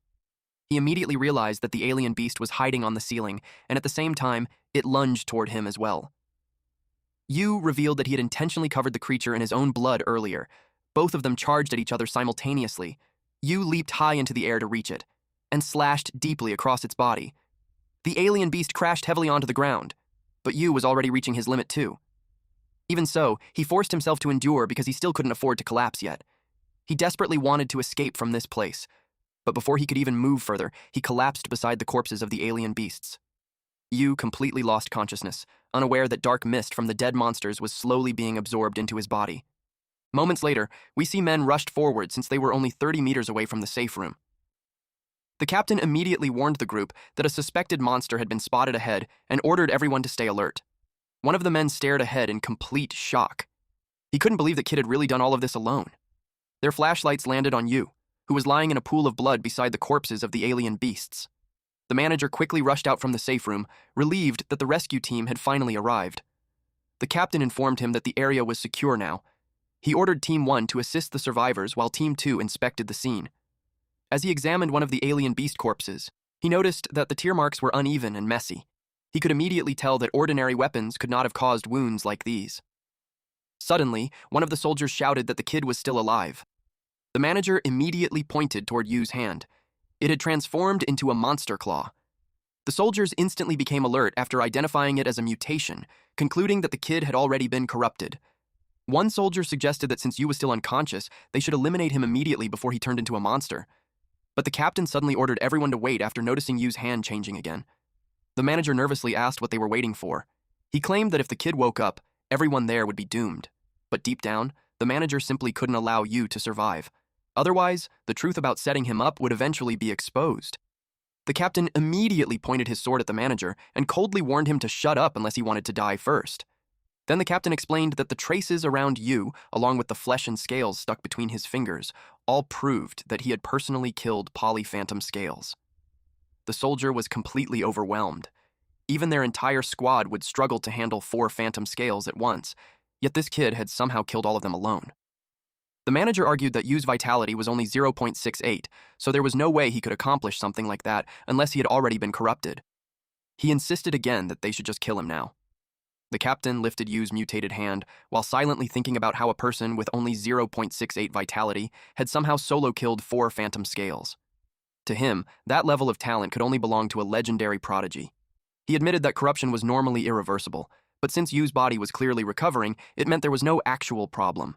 He immediately realized that the alien beast was hiding on the ceiling, and at the same time, it lunged toward him as well. You revealed that he had intentionally covered the creature in his own blood earlier. Both of them charged at each other simultaneously. You leaped high into the air to reach it, and slashed deeply across its body. The alien beast crashed heavily onto the ground, but you was already reaching his limit too. Even so, he forced himself to endure because he still couldn't afford to collapse yet. He desperately wanted to escape from this place, but before he could even move further, he collapsed beside the corpses of the alien beasts. You completely lost consciousness, unaware that dark mist from the dead monsters was slowly being absorbed into his body. Moments later, we see men rushed forward since they were only 30 meters away from the safe room. The captain immediately warned the group that a suspected monster had been spotted ahead and ordered everyone to stay alert. One of the men stared ahead in complete shock. He couldn't believe the kid had really done all of this alone. Their flashlights landed on you, who was lying in a pool of blood beside the corpses of the alien beasts. The manager quickly rushed out from the safe room, relieved that the rescue team had finally arrived. The captain informed him that the area was secure now. He ordered Team 1 to assist the survivors while Team 2 inspected the scene. As he examined one of the alien beast corpses, he noticed that the tear marks were uneven and messy. He could immediately tell that ordinary weapons could not have caused wounds like these. Suddenly, one of the soldiers shouted that the kid was still alive. The manager immediately pointed toward Yu's hand. It had transformed into a monster claw. The soldiers instantly became alert after identifying it as a mutation, concluding that the kid had already been corrupted. One soldier suggested that since Yu was still unconscious, they should eliminate him immediately before he turned into a monster. But the captain suddenly ordered everyone to wait after noticing Yu's hand changing again. The manager nervously asked what they were waiting for. He claimed that if the kid woke up, everyone there would be doomed. But deep down, the manager simply couldn't allow Yu to survive. Otherwise, the truth about setting him up would eventually be exposed. The captain immediately pointed his sword at the manager and coldly warned him to shut up unless he wanted to die first. Then the captain explained that the traces around Yu, along with the flesh and scales stuck between his fingers, all proved that he had personally killed Polyphantom Scales. the soldier was completely overwhelmed. Even their entire squad would struggle to handle 4 phantom scales at once, yet this kid had somehow killed all of them alone. The manager argued that Yu's vitality was only 0.68, so there was no way he could accomplish something like that unless he had already been corrupted. He insisted again that they should just kill him now. The captain lifted Yu's mutated hand while silently thinking about how a person with only 0.68 vitality had somehow solo killed 4 phantom scales. To him, that level of talent could only belong to a legendary prodigy. He admitted that corruption was normally irreversible, but since Yu's body was clearly recovering, it meant there was no actual problem.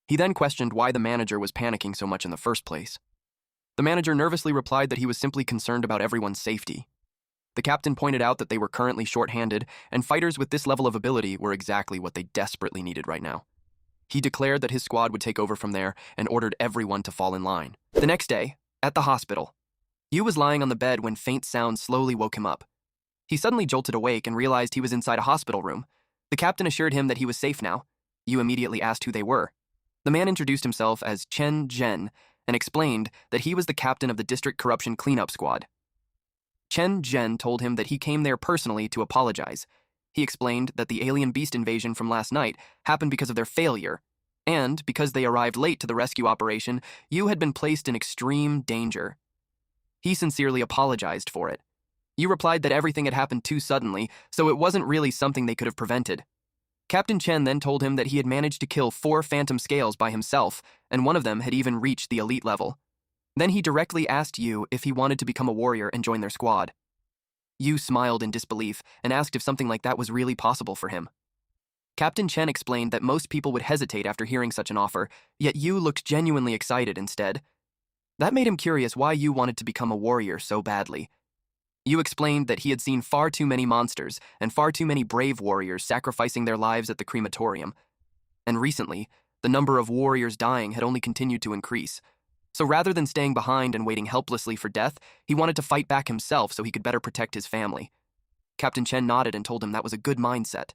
He then questioned why the manager was panicking so much in the first place. The manager nervously replied that he was simply concerned about everyone's safety. The captain pointed out that they were currently short-handed, and fighters with this level of ability were exactly what they desperately needed right now. He declared that his squad would take over from there and ordered everyone to fall in line. The next day, at the hospital, Yu was lying on the bed when faint sounds slowly woke him up. He suddenly jolted awake and realized he was inside a hospital room. The captain assured him that he was safe now. Yu immediately asked who they were. The man introduced himself as Chen Zhen and explained that he was the captain of the district corruption cleanup squad. Chen Zhen told him that he came there personally to apologize. He explained that the alien beast invasion from last night happened because of their failure, and because they arrived late to the rescue operation, Yu had been placed in extreme danger. He sincerely apologized for it. Yu replied that everything had happened too suddenly, so it wasn't really something they could have prevented. Captain Chen then told him that he had managed to kill 4 phantom scales by himself, and one of them had even reached the elite level. Then he directly asked Yu if he wanted to become a warrior and join their squad. Yu smiled in disbelief and asked if something like that was really possible for him. Captain Chen explained that most people would hesitate after hearing such an offer, yet Yu looked genuinely excited instead. That made him curious why Yu wanted to become a warrior so badly. Yu explained that he had seen far too many monsters and far too many brave warriors sacrificing their lives at the crematorium. And recently, the number of warriors dying had only continued to increase. So rather than staying behind and waiting helplessly for death, he wanted to fight back himself so he could better protect his family. Captain Chen nodded and told him that was a good mindset.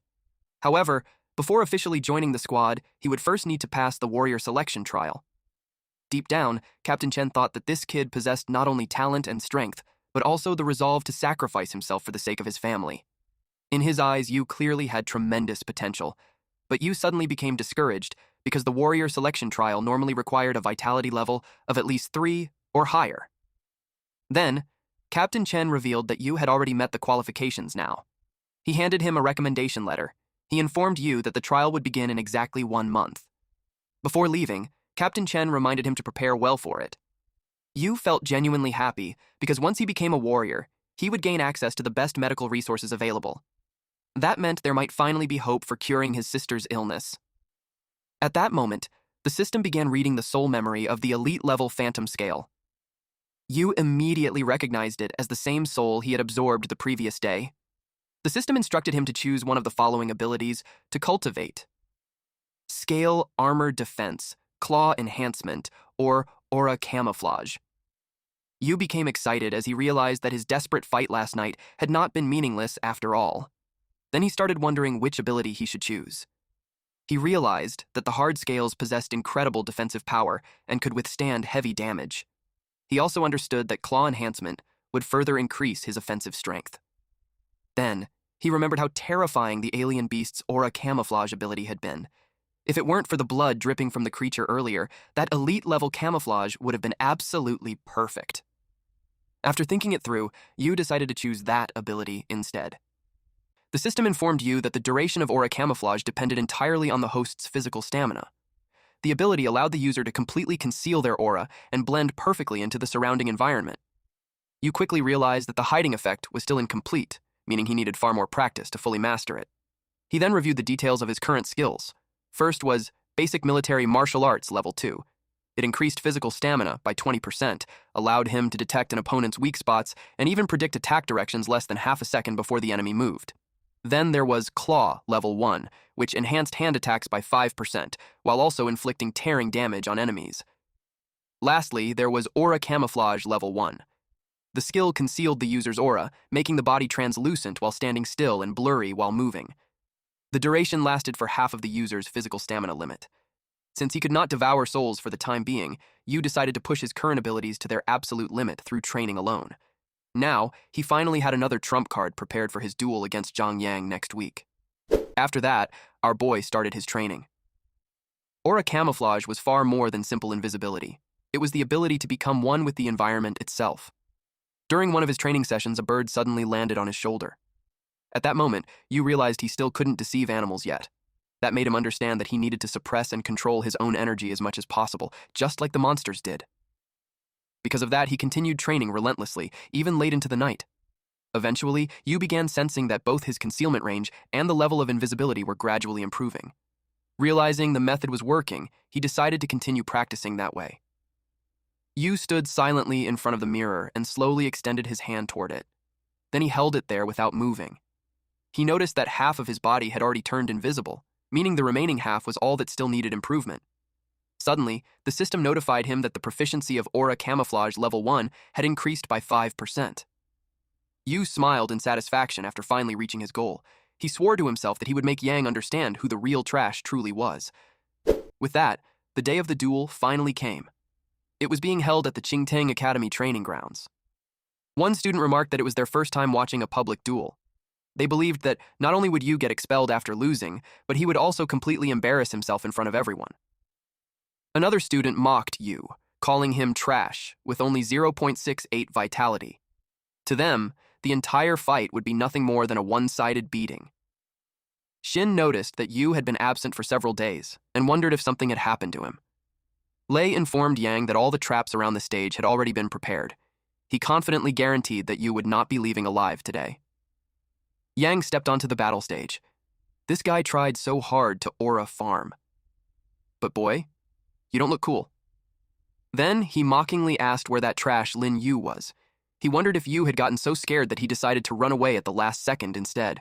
However, before officially joining the squad, he would first need to pass the warrior selection trial. Deep down, Captain Chen thought that this kid possessed not only talent and strength, but also the resolve to sacrifice himself for the sake of his family. In his eyes, Yu clearly had tremendous potential, but Yu suddenly became discouraged because the warrior selection trial normally required a vitality level of at least 3 or higher. Then, Captain Chen revealed that Yu had already met the qualifications now. He handed him a recommendation letter. He informed Yu that the trial would begin in exactly 1 month. Before leaving, Captain Chen reminded him to prepare well for it. Yu felt genuinely happy because once he became a warrior, he would gain access to the best medical resources available. That meant there might finally be hope for curing his sister's illness. At that moment, the system began reading the soul memory of the elite-level phantom scale. Yu immediately recognized it as the same soul he had absorbed the previous day. The system instructed him to choose one of the following abilities to cultivate: Scale Armor Defense, Claw Enhancement, or Aura Camouflage. Yu became excited as he realized that his desperate fight last night had not been meaningless after all. Then he started wondering which ability he should choose. He realized that the hard scales possessed incredible defensive power and could withstand heavy damage. He also understood that Claw Enhancement would further increase his offensive strength. Then, he remembered how terrifying the alien beast's Aura Camouflage ability had been. If it weren't for the blood dripping from the creature earlier, that elite-level camouflage would have been absolutely perfect. After thinking it through, Yu decided to choose that ability instead. The system informed Yu that the duration of Aura Camouflage depended entirely on the host's physical stamina. The ability allowed the user to completely conceal their aura and blend perfectly into the surrounding environment. Yu quickly realized that the hiding effect was still incomplete, meaning he needed far more practice to fully master it. He then reviewed the details of his current skills. First was Basic Military Martial Arts Level 2. It increased physical stamina by 20%, allowed him to detect an opponent's weak spots, and even predict attack directions less than half a second before the enemy moved. Then there was Claw Level 1, which enhanced hand attacks by 5%, while also inflicting tearing damage on enemies. Lastly, there was Aura Camouflage Level 1. The skill concealed the user's aura, making the body translucent while standing still and blurry while moving. The duration lasted for half of the user's physical stamina limit. Since he could not devour souls for the time being, Yu decided to push his current abilities to their absolute limit through training alone. Now, he finally had another trump card prepared for his duel against Zhang Yang next week. After that, our boy started his training. Aura camouflage was far more than simple invisibility. It was the ability to become one with the environment itself. During one of his training sessions, a bird suddenly landed on his shoulder. At that moment, you realized he still couldn't deceive animals yet. That made him understand that he needed to suppress and control his own energy as much as possible, just like the monsters did. Because of that, he continued training relentlessly, even late into the night. Eventually, you began sensing that both his concealment range and the level of invisibility were gradually improving. Realizing the method was working, he decided to continue practicing that way. Yu stood silently in front of the mirror and slowly extended his hand toward it. Then he held it there without moving. He noticed that half of his body had already turned invisible, meaning the remaining half was all that still needed improvement. Suddenly, the system notified him that the proficiency of Aura Camouflage Level 1 had increased by 5%. Yu smiled in satisfaction after finally reaching his goal. He swore to himself that he would make Yang understand who the real trash truly was. With that, the day of the duel finally came. It was being held at the Qingtang Academy training grounds. One student remarked that it was their first time watching a public duel. They believed that not only would Yu get expelled after losing, but he would also completely embarrass himself in front of everyone. Another student mocked Yu, calling him trash with only 0.68 vitality. To them, the entire fight would be nothing more than a one-sided beating. Shin noticed that Yu had been absent for several days and wondered if something had happened to him. Lei informed Yang that all the traps around the stage had already been prepared. He confidently guaranteed that Yu would not be leaving alive today. Yang stepped onto the battle stage. This guy tried so hard to aura farm. But boy, you don't look cool. Then he mockingly asked where that trash Lin Yu was. He wondered if Yu had gotten so scared that he decided to run away at the last second instead.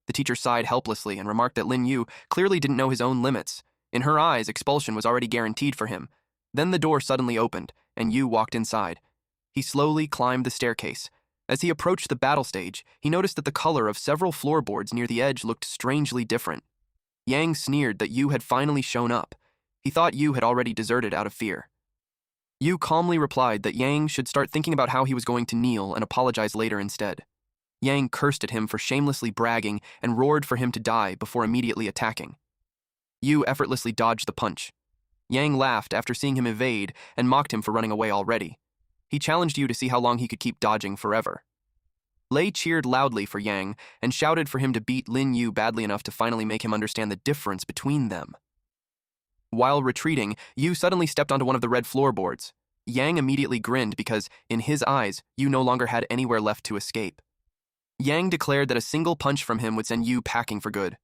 The teacher sighed helplessly and remarked that Lin Yu clearly didn't know his own limits. In her eyes, expulsion was already guaranteed for him. Then the door suddenly opened, and Yu walked inside. He slowly climbed the staircase. As he approached the battle stage, he noticed that the color of several floorboards near the edge looked strangely different. Yang sneered that Yu had finally shown up. He thought Yu had already deserted out of fear. Yu calmly replied that Yang should start thinking about how he was going to kneel and apologize later instead. Yang cursed at him for shamelessly bragging and roared for him to die before immediately attacking. Yu effortlessly dodged the punch. Yang laughed after seeing him evade and mocked him for running away already. He challenged Yu to see how long he could keep dodging forever. Lei cheered loudly for Yang and shouted for him to beat Lin Yu badly enough to finally make him understand the difference between them. While retreating, Yu suddenly stepped onto one of the red floorboards. Yang immediately grinned because, in his eyes, Yu no longer had anywhere left to escape. Yang declared that a single punch from him would send Yu packing for good.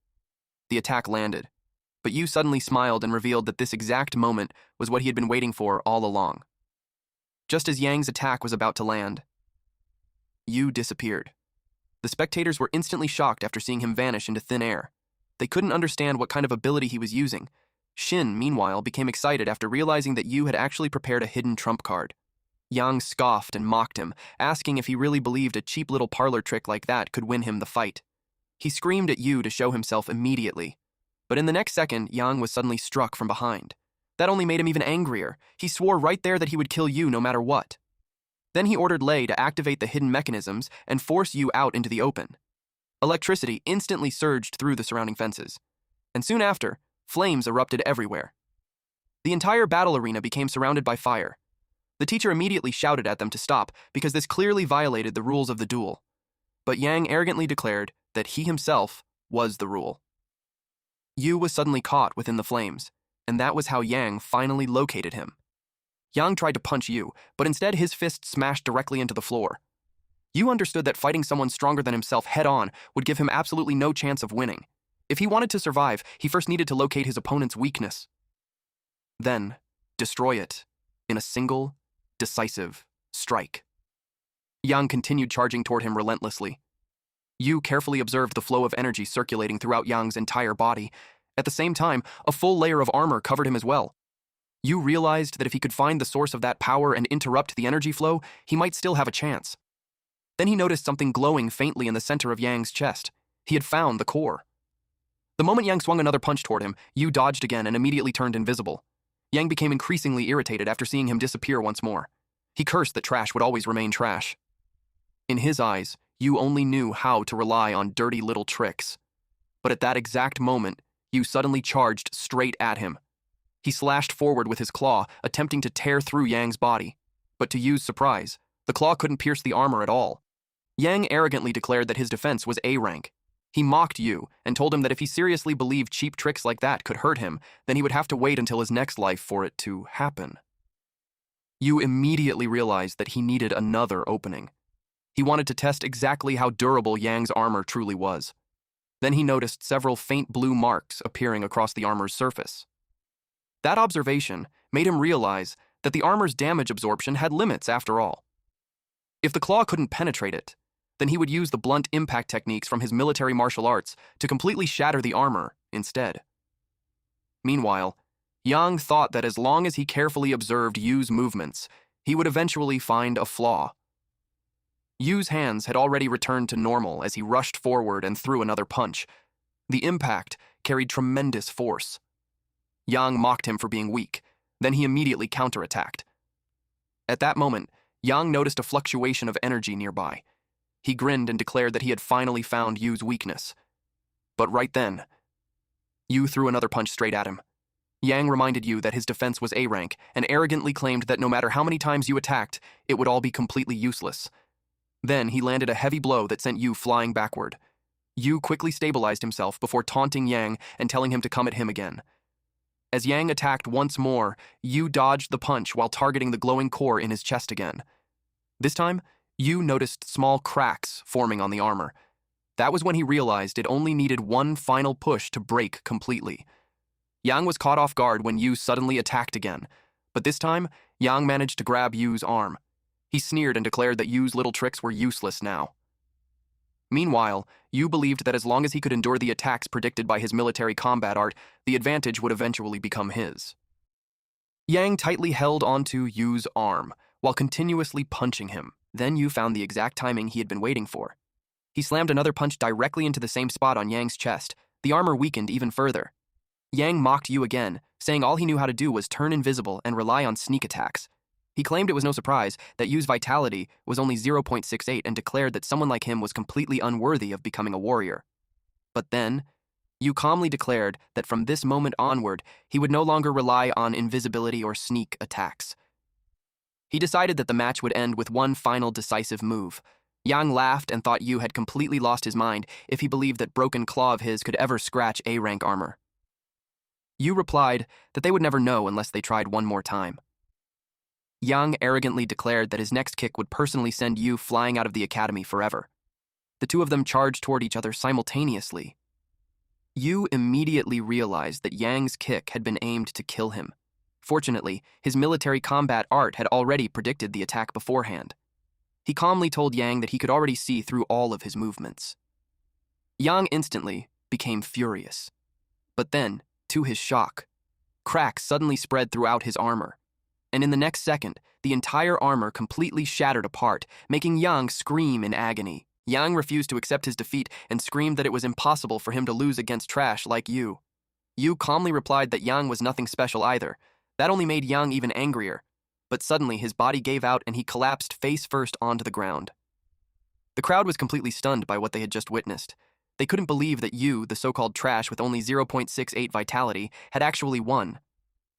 The attack landed, but Yu suddenly smiled and revealed that this exact moment was what he had been waiting for all along. Just as Yang's attack was about to land, Yu disappeared. The spectators were instantly shocked after seeing him vanish into thin air. They couldn't understand what kind of ability he was using. Shin, meanwhile, became excited after realizing that Yu had actually prepared a hidden trump card. Yang scoffed and mocked him, asking if he really believed a cheap little parlor trick like that could win him the fight. He screamed at Yu to show himself immediately. But in the next second, Yang was suddenly struck from behind. That only made him even angrier. He swore right there that he would kill Yu no matter what. Then he ordered Lei to activate the hidden mechanisms and force Yu out into the open. Electricity instantly surged through the surrounding fences. And soon after, flames erupted everywhere. The entire battle arena became surrounded by fire. The teacher immediately shouted at them to stop because this clearly violated the rules of the duel. But Yang arrogantly declared that he himself was the rule. Yu was suddenly caught within the flames, and that was how Yang finally located him. Yang tried to punch Yu, but instead his fist smashed directly into the floor. Yu understood that fighting someone stronger than himself head-on would give him absolutely no chance of winning. If he wanted to survive, he first needed to locate his opponent's weakness. Then, destroy it in a single, decisive strike. Yang continued charging toward him relentlessly. Yu carefully observed the flow of energy circulating throughout Yang's entire body. At the same time, a full layer of armor covered him as well. Yu realized that if he could find the source of that power and interrupt the energy flow, he might still have a chance. Then he noticed something glowing faintly in the center of Yang's chest. He had found the core. The moment Yang swung another punch toward him, Yu dodged again and immediately turned invisible. Yang became increasingly irritated after seeing him disappear once more. He cursed that trash would always remain trash. In his eyes, Yu only knew how to rely on dirty little tricks. But at that exact moment, Yu suddenly charged straight at him. He slashed forward with his claw, attempting to tear through Yang's body. But to Yu's surprise, the claw couldn't pierce the armor at all. Yang arrogantly declared that his defense was A rank. He mocked Yu and told him that if he seriously believed cheap tricks like that could hurt him, then he would have to wait until his next life for it to happen. Yu immediately realized that he needed another opening. He wanted to test exactly how durable Yang's armor truly was. Then he noticed several faint blue marks appearing across the armor's surface. That observation made him realize that the armor's damage absorption had limits after all. If the claw couldn't penetrate it, then he would use the blunt impact techniques from his military martial arts to completely shatter the armor instead. Meanwhile, Yang thought that as long as he carefully observed Yu's movements, he would eventually find a flaw. Yu's hands had already returned to normal as he rushed forward and threw another punch. The impact carried tremendous force. Yang mocked him for being weak, then he immediately counterattacked. At that moment, Yang noticed a fluctuation of energy nearby. He grinned and declared that he had finally found Yu's weakness. But right then, Yu threw another punch straight at him. Yang reminded Yu that his defense was A rank and arrogantly claimed that no matter how many times Yu attacked, it would all be completely useless. Then he landed a heavy blow that sent Yu flying backward. Yu quickly stabilized himself before taunting Yang and telling him to come at him again. As Yang attacked once more, Yu dodged the punch while targeting the glowing core in his chest again. This time, Yu noticed small cracks forming on the armor. That was when he realized it only needed one final push to break completely. Yang was caught off guard when Yu suddenly attacked again, but this time, Yang managed to grab Yu's arm. He sneered and declared that Yu's little tricks were useless now. Meanwhile, Yu believed that as long as he could endure the attacks predicted by his military combat art, the advantage would eventually become his. Yang tightly held onto Yu's arm while continuously punching him. Then Yu found the exact timing he had been waiting for. He slammed another punch directly into the same spot on Yang's chest. The armor weakened even further. Yang mocked Yu again, saying all he knew how to do was turn invisible and rely on sneak attacks. He claimed it was no surprise that Yu's vitality was only 0.68 and declared that someone like him was completely unworthy of becoming a warrior. But then, Yu calmly declared that from this moment onward, he would no longer rely on invisibility or sneak attacks. He decided that the match would end with one final decisive move. Yang laughed and thought Yu had completely lost his mind if he believed that broken claw of his could ever scratch A-rank armor. Yu replied that they would never know unless they tried one more time. Yang arrogantly declared that his next kick would personally send Yu flying out of the academy forever. The two of them charged toward each other simultaneously. Yu immediately realized that Yang's kick had been aimed to kill him. Fortunately, his military combat art had already predicted the attack beforehand. He calmly told Yang that he could already see through all of his movements. Yang instantly became furious. But then, to his shock, cracks suddenly spread throughout his armor. And in the next second, the entire armor completely shattered apart, making Yang scream in agony. Yang refused to accept his defeat and screamed that it was impossible for him to lose against trash like Yu. Yu calmly replied that Yang was nothing special either. That only made Yang even angrier. But suddenly his body gave out and he collapsed face first onto the ground. The crowd was completely stunned by what they had just witnessed. They couldn't believe that Yu, the so-called trash with only 0.68 vitality, had actually won.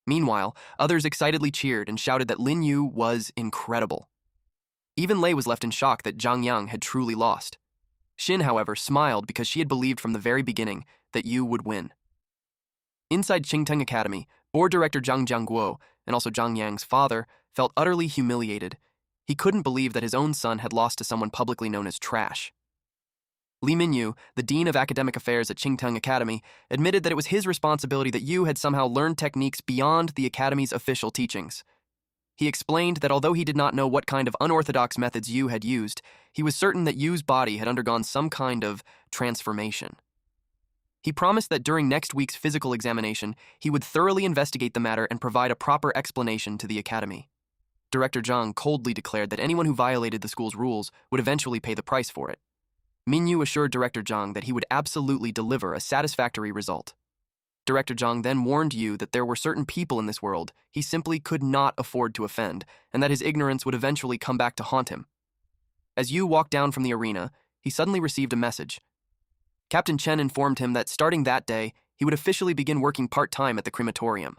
Meanwhile, others excitedly cheered and shouted that Lin Yu was incredible. Even Lei was left in shock that Zhang Yang had truly lost. Xin, however, smiled because she had believed from the very beginning that Yu would win. Inside Qingteng Academy, board director Zhang Jiangguo, and also Zhang Yang's father, felt utterly humiliated. He couldn't believe that his own son had lost to someone publicly known as trash. Li Minyu, the dean of academic affairs at Qingteng Academy, admitted that it was his responsibility that Yu had somehow learned techniques beyond the academy's official teachings. He explained that although he did not know what kind of unorthodox methods Yu had used, he was certain that Yu's body had undergone some kind of transformation. He promised that during next week's physical examination, he would thoroughly investigate the matter and provide a proper explanation to the academy. Director Zhang coldly declared that anyone who violated the school's rules would eventually pay the price for it. Minyu assured Director Zhang that he would absolutely deliver a satisfactory result. Director Zhang then warned Yu that there were certain people in this world he simply could not afford to offend, and that his ignorance would eventually come back to haunt him. As Yu walked down from the arena, he suddenly received a message. Captain Chen informed him that starting that day, he would officially begin working part-time at the crematorium.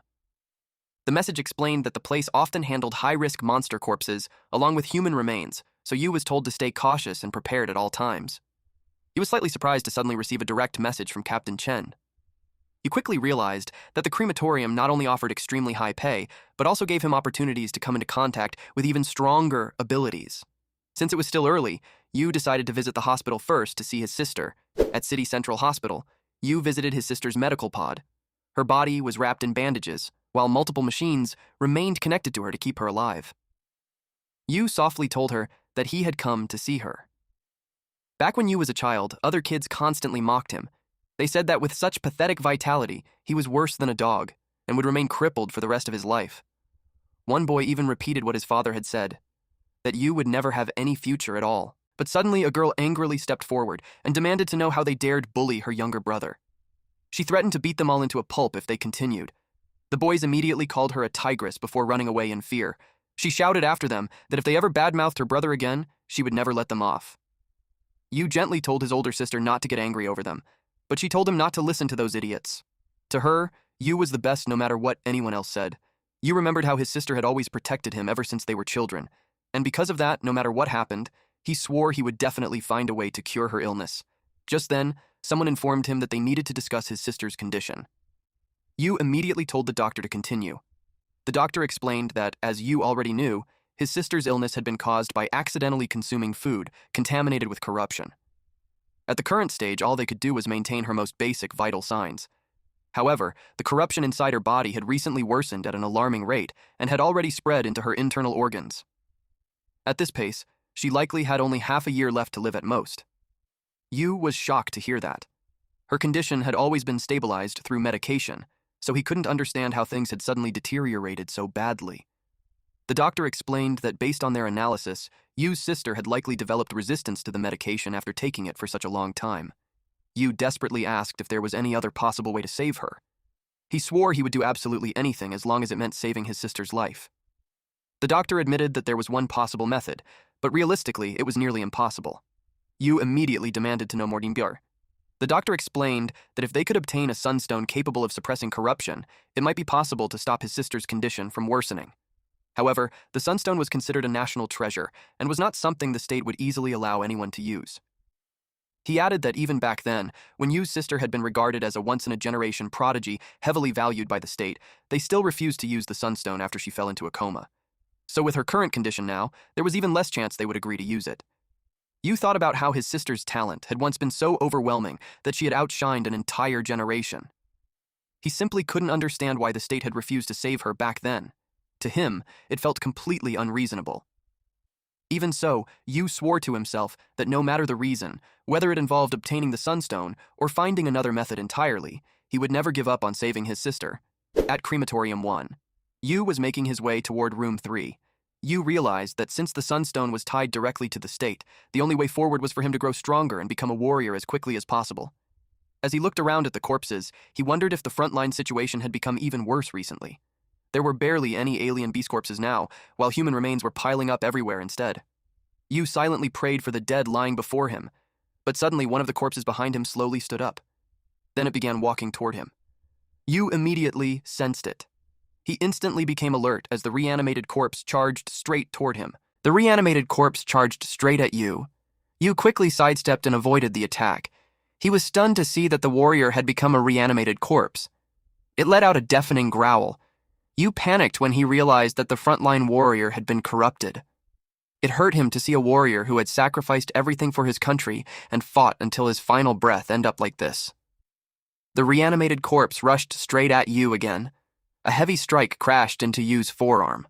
The message explained that the place often handled high-risk monster corpses along with human remains, so Yu was told to stay cautious and prepared at all times. He was slightly surprised to suddenly receive a direct message from Captain Chen. He quickly realized that the crematorium not only offered extremely high pay, but also gave him opportunities to come into contact with even stronger abilities. Since it was still early, Yu decided to visit the hospital first to see his sister. At City Central Hospital, Yu visited his sister's medical pod. Her body was wrapped in bandages, while multiple machines remained connected to her to keep her alive. Yu softly told her that he had come to see her. Back when Yu was a child, other kids constantly mocked him. They said that with such pathetic vitality, he was worse than a dog and would remain crippled for the rest of his life. One boy even repeated what his father had said, that Yu would never have any future at all. But suddenly a girl angrily stepped forward and demanded to know how they dared bully her younger brother. She threatened to beat them all into a pulp if they continued. The boys immediately called her a tigress before running away in fear. She shouted after them that if they ever badmouthed her brother again, she would never let them off. Yu gently told his older sister not to get angry over them, but she told him not to listen to those idiots. To her, Yu was the best no matter what anyone else said. Yu remembered how his sister had always protected him ever since they were children, and because of that, no matter what happened, he swore he would definitely find a way to cure her illness. Just then, someone informed him that they needed to discuss his sister's condition. Yu immediately told the doctor to continue. The doctor explained that, as Yu already knew, his sister's illness had been caused by accidentally consuming food contaminated with corruption. At the current stage, all they could do was maintain her most basic vital signs. However, the corruption inside her body had recently worsened at an alarming rate and had already spread into her internal organs. At this pace, she likely had only half a year left to live at most. Yu was shocked to hear that. Her condition had always been stabilized through medication, so he couldn't understand how things had suddenly deteriorated so badly. The doctor explained that based on their analysis, Yu's sister had likely developed resistance to the medication after taking it for such a long time. Yu desperately asked if there was any other possible way to save her. He swore he would do absolutely anything as long as it meant saving his sister's life. The doctor admitted that there was one possible method, but realistically, it was nearly impossible. Yu immediately demanded to know more. The doctor explained that if they could obtain a sunstone capable of suppressing corruption, it might be possible to stop his sister's condition from worsening. However, the sunstone was considered a national treasure and was not something the state would easily allow anyone to use. He added that even back then, when Yu's sister had been regarded as a once-in-a-generation prodigy heavily valued by the state, they still refused to use the sunstone after she fell into a coma. So with her current condition now, there was even less chance they would agree to use it. Yu thought about how his sister's talent had once been so overwhelming that she had outshined an entire generation. He simply couldn't understand why the state had refused to save her back then. To him, it felt completely unreasonable. Even so, Yu swore to himself that no matter the reason, whether it involved obtaining the sunstone or finding another method entirely, he would never give up on saving his sister. At Crematorium 1, Yu was making his way toward Room 3. Yu realized that since the sunstone was tied directly to the state, the only way forward was for him to grow stronger and become a warrior as quickly as possible. As he looked around at the corpses, he wondered if the frontline situation had become even worse recently. There were barely any alien beast corpses now, while human remains were piling up everywhere instead. Yu silently prayed for the dead lying before him, but suddenly one of the corpses behind him slowly stood up. Then it began walking toward him. Yu immediately sensed it. He instantly became alert as the reanimated corpse charged straight toward him. The reanimated corpse charged straight at Yu. Yu quickly sidestepped and avoided the attack. He was stunned to see that the warrior had become a reanimated corpse. It let out a deafening growl. Yu panicked when he realized that the frontline warrior had been corrupted. It hurt him to see a warrior who had sacrificed everything for his country and fought until his final breath end up like this. The reanimated corpse rushed straight at Yu again. A heavy strike crashed into Yu's forearm.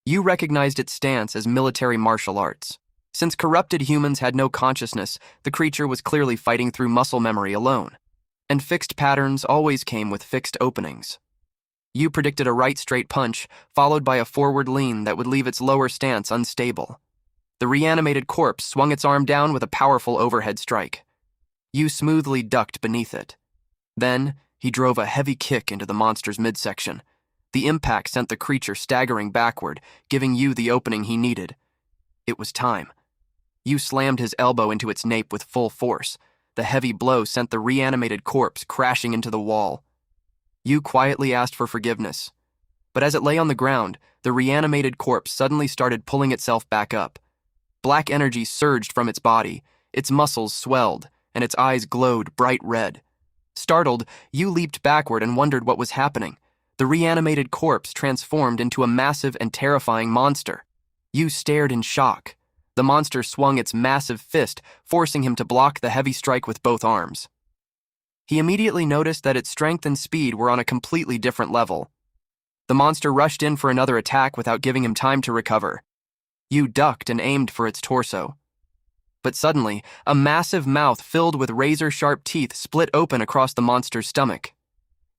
Yu recognized its stance as military martial arts. Since corrupted humans had no consciousness, the creature was clearly fighting through muscle memory alone. And fixed patterns always came with fixed openings. Yu predicted a right straight punch, followed by a forward lean that would leave its lower stance unstable. The reanimated corpse swung its arm down with a powerful overhead strike. Yu smoothly ducked beneath it. Then, he drove a heavy kick into the monster's midsection. The impact sent the creature staggering backward, giving Yu the opening he needed. It was time. Yu slammed his elbow into its nape with full force. The heavy blow sent the reanimated corpse crashing into the wall. Yu quietly asked for forgiveness. But as it lay on the ground, the reanimated corpse suddenly started pulling itself back up. Black energy surged from its body, its muscles swelled, and its eyes glowed bright red. Startled, Yu leaped backward and wondered what was happening. The reanimated corpse transformed into a massive and terrifying monster. Yu stared in shock. The monster swung its massive fist, forcing him to block the heavy strike with both arms. He immediately noticed that its strength and speed were on a completely different level. The monster rushed in for another attack without giving him time to recover. Yu ducked and aimed for its torso. But suddenly, a massive mouth filled with razor-sharp teeth split open across the monster's stomach.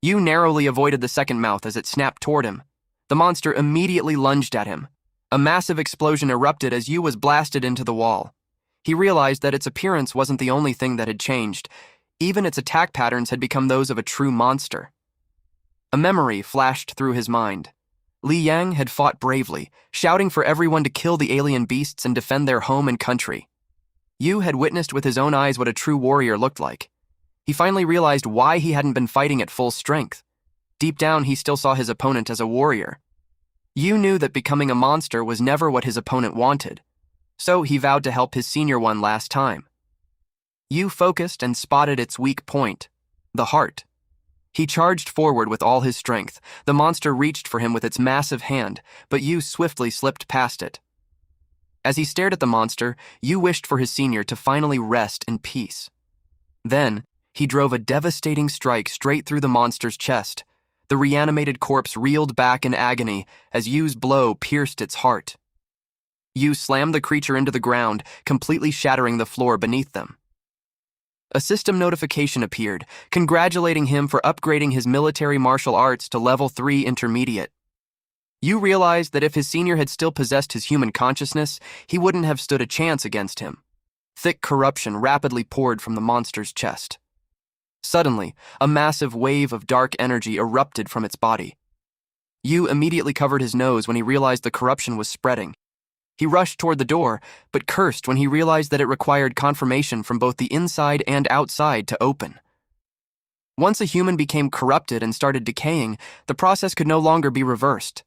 Yu narrowly avoided the second mouth as it snapped toward him. The monster immediately lunged at him. A massive explosion erupted as Yu was blasted into the wall. He realized that its appearance wasn't the only thing that had changed. Even its attack patterns had become those of a true monster. A memory flashed through his mind. Li Yang had fought bravely, shouting for everyone to kill the alien beasts and defend their home and country. Yu had witnessed with his own eyes what a true warrior looked like. He finally realized why he hadn't been fighting at full strength. Deep down, he still saw his opponent as a warrior. Yu knew that becoming a monster was never what his opponent wanted, so he vowed to help his senior one last time. Yu focused and spotted its weak point, the heart. He charged forward with all his strength. The monster reached for him with its massive hand, but Yu swiftly slipped past it. As he stared at the monster, Yu wished for his senior to finally rest in peace. Then, he drove a devastating strike straight through the monster's chest. The reanimated corpse reeled back in agony as Yu's blow pierced its heart. Yu slammed the creature into the ground, completely shattering the floor beneath them. A system notification appeared, congratulating him for upgrading his military martial arts to level 3 intermediate. Yu realized that if his senior had still possessed his human consciousness, he wouldn't have stood a chance against him. Thick corruption rapidly poured from the monster's chest. Suddenly, a massive wave of dark energy erupted from its body. Yu immediately covered his nose when he realized the corruption was spreading. He rushed toward the door, but cursed when he realized that it required confirmation from both the inside and outside to open. Once a human became corrupted and started decaying, the process could no longer be reversed.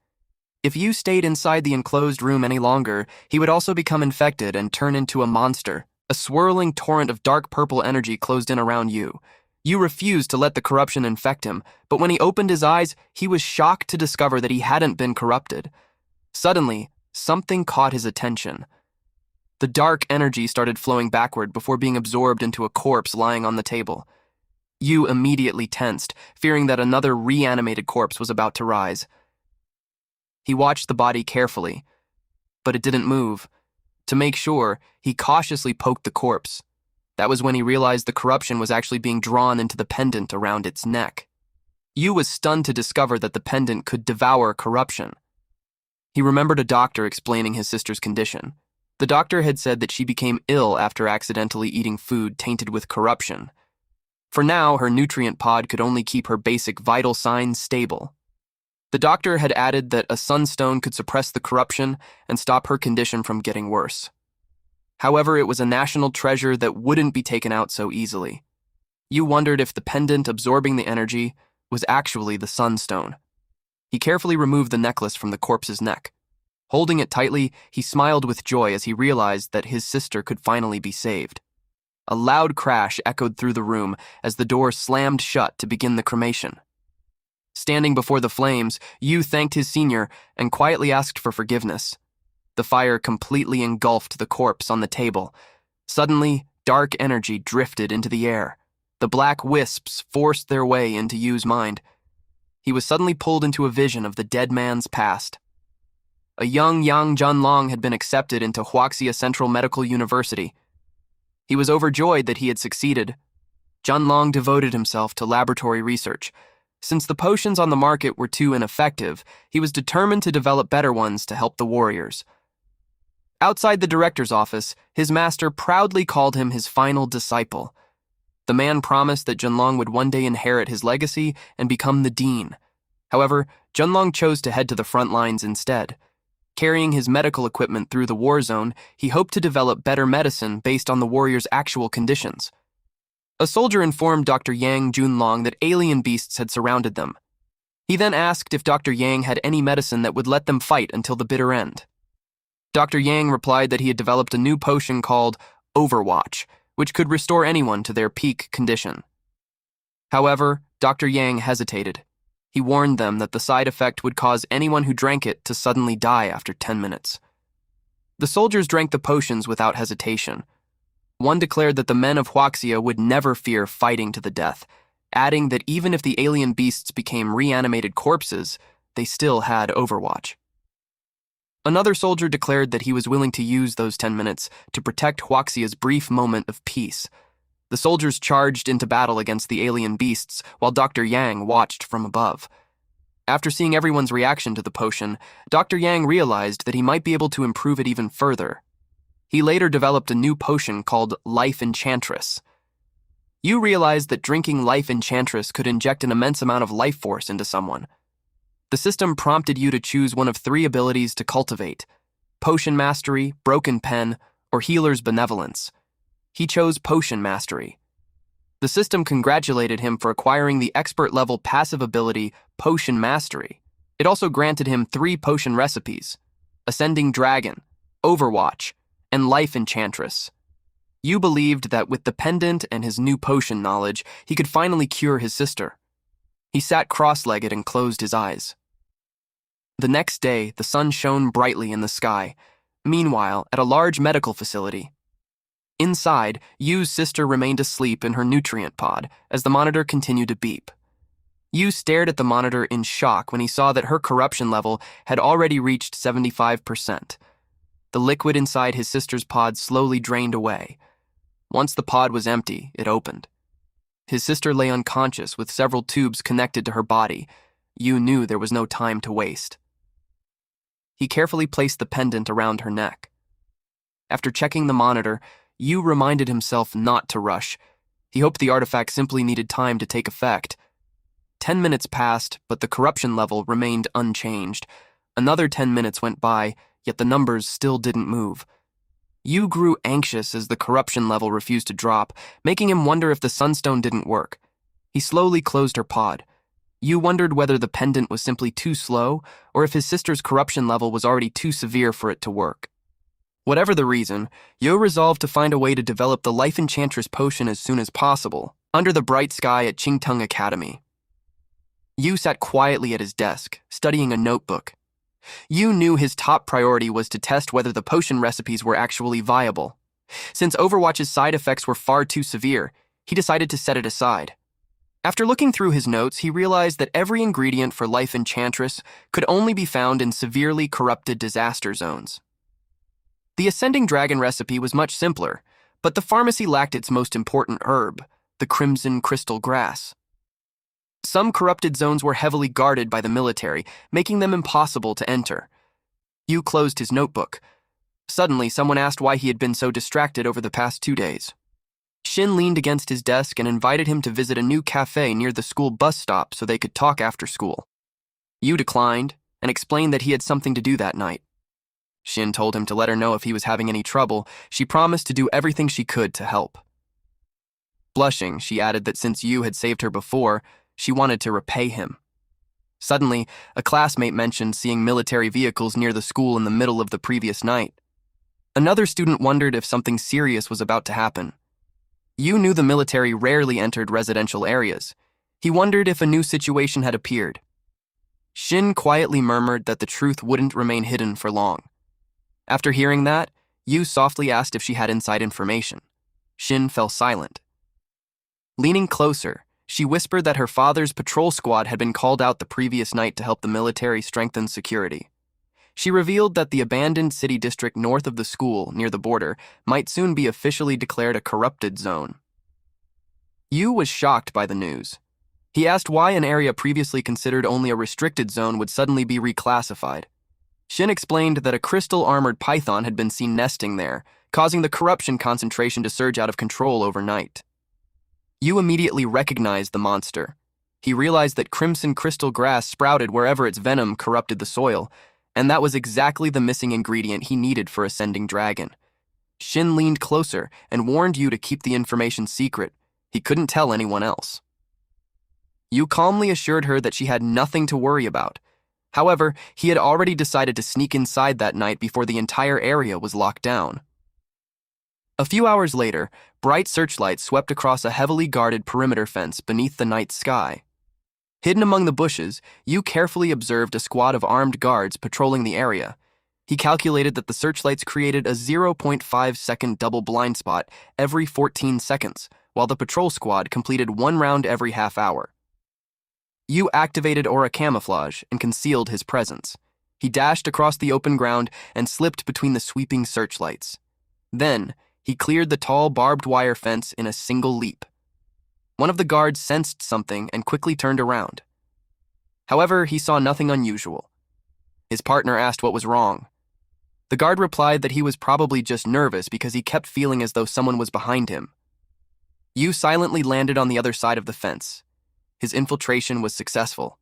If Yu stayed inside the enclosed room any longer, he would also become infected and turn into a monster. A swirling torrent of dark purple energy closed in around Yu. Yu refused to let the corruption infect him, but when he opened his eyes, he was shocked to discover that he hadn't been corrupted. Suddenly, something caught his attention. The dark energy started flowing backward before being absorbed into a corpse lying on the table. Yu immediately tensed, fearing that another reanimated corpse was about to rise. He watched the body carefully, but it didn't move. To make sure, he cautiously poked the corpse. That was when he realized the corruption was actually being drawn into the pendant around its neck. Yu was stunned to discover that the pendant could devour corruption. He remembered a doctor explaining his sister's condition. The doctor had said that she became ill after accidentally eating food tainted with corruption. For now, her nutrient pod could only keep her basic vital signs stable. The doctor had added that a sunstone could suppress the corruption and stop her condition from getting worse. However, it was a national treasure that wouldn't be taken out so easily. Yu wondered if the pendant absorbing the energy was actually the sunstone. He carefully removed the necklace from the corpse's neck. Holding it tightly, he smiled with joy as he realized that his sister could finally be saved. A loud crash echoed through the room as the door slammed shut to begin the cremation. Standing before the flames, Yu thanked his senior and quietly asked for forgiveness. The fire completely engulfed the corpse on the table. Suddenly, dark energy drifted into the air. The black wisps forced their way into Yu's mind. He was suddenly pulled into a vision of the dead man's past. A young Yang Junlong had been accepted into Huaxia Central Medical University. He was overjoyed that he had succeeded. Junlong devoted himself to laboratory research. Since the potions on the market were too ineffective, he was determined to develop better ones to help the warriors. Outside the director's office, his master proudly called him his final disciple. The man promised that Junlong would one day inherit his legacy and become the dean. However, Junlong chose to head to the front lines instead. Carrying his medical equipment through the war zone, he hoped to develop better medicine based on the warrior's actual conditions. A soldier informed Dr. Yang Junlong that alien beasts had surrounded them. He then asked if Dr. Yang had any medicine that would let them fight until the bitter end. Dr. Yang replied that he had developed a new potion called Overwatch, which could restore anyone to their peak condition. However, Dr. Yang hesitated. He warned them that the side effect would cause anyone who drank it to suddenly die after 10 minutes. The soldiers drank the potions without hesitation. One declared that the men of Huaxia would never fear fighting to the death, adding that even if the alien beasts became reanimated corpses, they still had Overwatch. Another soldier declared that he was willing to use those 10 minutes to protect Huaxia's brief moment of peace. The soldiers charged into battle against the alien beasts while Dr. Yang watched from above. After seeing everyone's reaction to the potion, Dr. Yang realized that he might be able to improve it even further. He later developed a new potion called Life Enchantress. You realized that drinking Life Enchantress could inject an immense amount of life force into someone. The system prompted you to choose one of 3 abilities to cultivate: Potion Mastery, Broken Pen, or Healer's Benevolence. He chose Potion Mastery. The system congratulated him for acquiring the expert-level passive ability Potion Mastery. It also granted him 3 potion recipes: Ascending Dragon, Overwatch, and Life Enchantress. You believed that with the pendant and his new potion knowledge, he could finally cure his sister. He sat cross-legged and closed his eyes. The next day, the sun shone brightly in the sky. Meanwhile, at a large medical facility, inside, Yu's sister remained asleep in her nutrient pod as the monitor continued to beep. Yu stared at the monitor in shock when he saw that her corruption level had already reached 75%. The liquid inside his sister's pod slowly drained away. Once the pod was empty, it opened. His sister lay unconscious with several tubes connected to her body. Yu knew there was no time to waste. He carefully placed the pendant around her neck. After checking the monitor, Yu reminded himself not to rush. He hoped the artifact simply needed time to take effect. 10 minutes passed, but the corruption level remained unchanged. Another 10 minutes went by, yet the numbers still didn't move. Yu grew anxious as the corruption level refused to drop, making him wonder if the sunstone didn't work. He slowly closed her pod. Yu wondered whether the pendant was simply too slow, or if his sister's corruption level was already too severe for it to work. Whatever the reason, Yu resolved to find a way to develop the Life Enchantress potion as soon as possible, under the bright sky at Qingtung Academy. Yu sat quietly at his desk, studying a notebook. Yu knew his top priority was to test whether the potion recipes were actually viable. Since Overwatch's side effects were far too severe, he decided to set it aside. After looking through his notes, he realized that every ingredient for Life Enchantress could only be found in severely corrupted disaster zones. The Ascending Dragon recipe was much simpler, but the pharmacy lacked its most important herb, the Crimson Crystal Grass. Some corrupted zones were heavily guarded by the military, making them impossible to enter. Yu closed his notebook. Suddenly, someone asked why he had been so distracted over the past 2 days. Shin leaned against his desk and invited him to visit a new cafe near the school bus stop so they could talk after school. Yu declined and explained that he had something to do that night. Shin told him to let her know if he was having any trouble. She promised to do everything she could to help. Blushing, she added that since Yu had saved her before, she wanted to repay him. Suddenly, a classmate mentioned seeing military vehicles near the school in the middle of the previous night. Another student wondered if something serious was about to happen. Yu knew the military rarely entered residential areas. He wondered if a new situation had appeared. Shin quietly murmured that the truth wouldn't remain hidden for long. After hearing that, Yu softly asked if she had inside information. Shin fell silent. Leaning closer, she whispered that her father's patrol squad had been called out the previous night to help the military strengthen security. She revealed that the abandoned city district north of the school, near the border, might soon be officially declared a corrupted zone. Yu was shocked by the news. He asked why an area previously considered only a restricted zone would suddenly be reclassified. Shin explained that a crystal-armored python had been seen nesting there, causing the corruption concentration to surge out of control overnight. Yu immediately recognized the monster. He realized that crimson crystal grass sprouted wherever its venom corrupted the soil, And that was exactly the missing ingredient he needed for Ascending Dragon. Shin leaned closer and warned Yu to keep the information secret. He couldn't tell anyone else. Yu calmly assured her that she had nothing to worry about. However, he had already decided to sneak inside that night before the entire area was locked down. A few hours later, bright searchlights swept across a heavily guarded perimeter fence beneath the night sky. Hidden among the bushes, Yu carefully observed a squad of armed guards patrolling the area. He calculated that the searchlights created a 0.5-second double blind spot every 14 seconds, while the patrol squad completed one round every half hour. Yu activated aura camouflage and concealed his presence. He dashed across the open ground and slipped between the sweeping searchlights. Then, he cleared the tall barbed wire fence in a single leap. One of the guards sensed something and quickly turned around. However, he saw nothing unusual. His partner asked what was wrong. The guard replied that he was probably just nervous because he kept feeling as though someone was behind him. Yu silently landed on the other side of the fence. His infiltration was successful.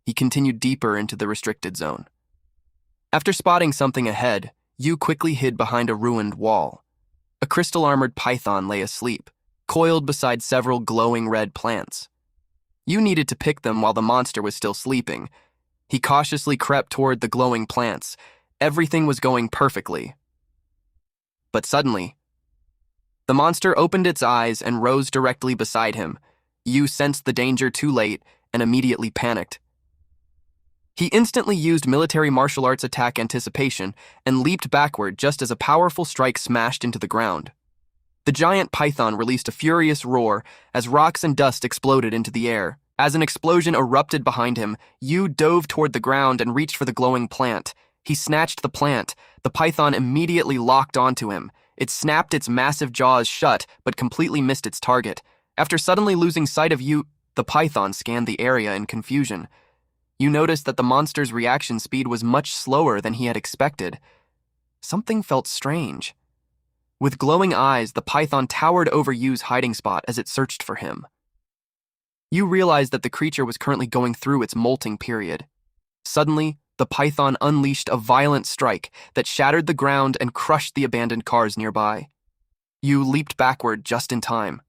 He continued deeper into the restricted zone. After spotting something ahead, Yu quickly hid behind a ruined wall. A crystal-armored python lay asleep, coiled beside several glowing red plants. Yu needed to pick them while the monster was still sleeping. He cautiously crept toward the glowing plants. Everything was going perfectly. But suddenly, the monster opened its eyes and rose directly beside him. Yu sensed the danger too late and immediately panicked. He instantly used military martial arts attack anticipation and leaped backward just as a powerful strike smashed into the ground. The giant python released a furious roar as rocks and dust exploded into the air. As an explosion erupted behind him, Yu dove toward the ground and reached for the glowing plant. He snatched the plant. The python immediately locked onto him. It snapped its massive jaws shut, but completely missed its target. After suddenly losing sight of Yu, the python scanned the area in confusion. Yu noticed that the monster's reaction speed was much slower than he had expected. Something felt strange. With glowing eyes, the python towered over Yu's hiding spot as it searched for him. Yu realized that the creature was currently going through its molting period. Suddenly, the python unleashed a violent strike that shattered the ground and crushed the abandoned cars nearby. Yu leaped backward just in time.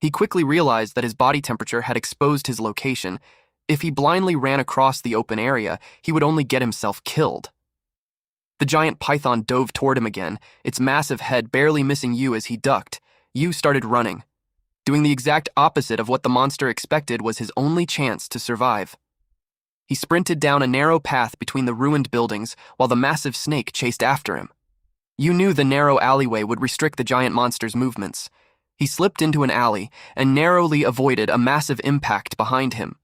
He quickly realized that his body temperature had exposed his location. If he blindly ran across the open area, he would only get himself killed. The giant python dove toward him again, its massive head barely missing Yu as he ducked. Yu started running. Doing the exact opposite of what the monster expected was his only chance to survive. He sprinted down a narrow path between the ruined buildings while the massive snake chased after him. Yu knew the narrow alleyway would restrict the giant monster's movements. He slipped into an alley and narrowly avoided a massive impact behind him.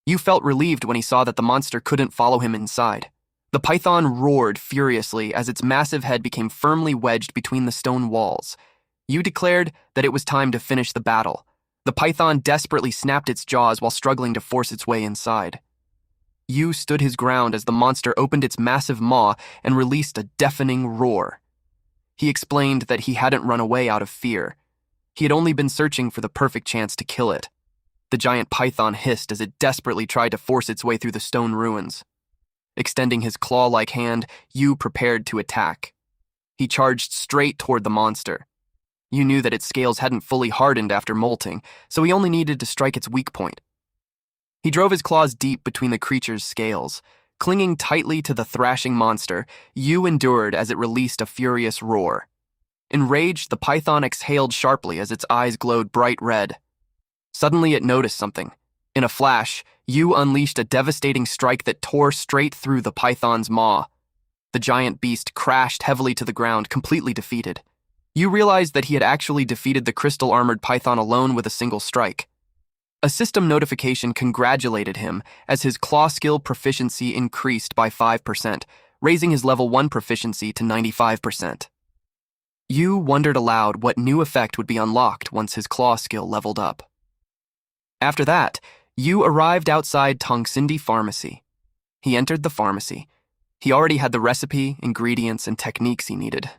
Yu felt relieved when he saw that the monster couldn't follow him inside. The python roared furiously as its massive head became firmly wedged between the stone walls. Yu declared that it was time to finish the battle. The python desperately snapped its jaws while struggling to force its way inside. Yu stood his ground as the monster opened its massive maw and released a deafening roar. He explained that he hadn't run away out of fear. He had only been searching for the perfect chance to kill it. The giant python hissed as it desperately tried to force its way through the stone ruins. Extending his claw-like hand, Yu prepared to attack. He charged straight toward the monster. Yu knew that its scales hadn't fully hardened after molting, so he only needed to strike its weak point. He drove his claws deep between the creature's scales. Clinging tightly to the thrashing monster, Yu endured as it released a furious roar. Enraged, the python exhaled sharply as its eyes glowed bright red. Suddenly it noticed something. In a flash, Yu unleashed a devastating strike that tore straight through the python's maw. The giant beast crashed heavily to the ground, completely defeated. Yu realized that he had actually defeated the crystal-armored python alone with a single strike. A system notification congratulated him as his claw skill proficiency increased by 5%, raising his level 1 proficiency to 95%. Yu wondered aloud what new effect would be unlocked once his claw skill leveled up. After that, Yu arrived outside Tongxindi Pharmacy. He entered the pharmacy. He already had the recipe, ingredients, and techniques he needed.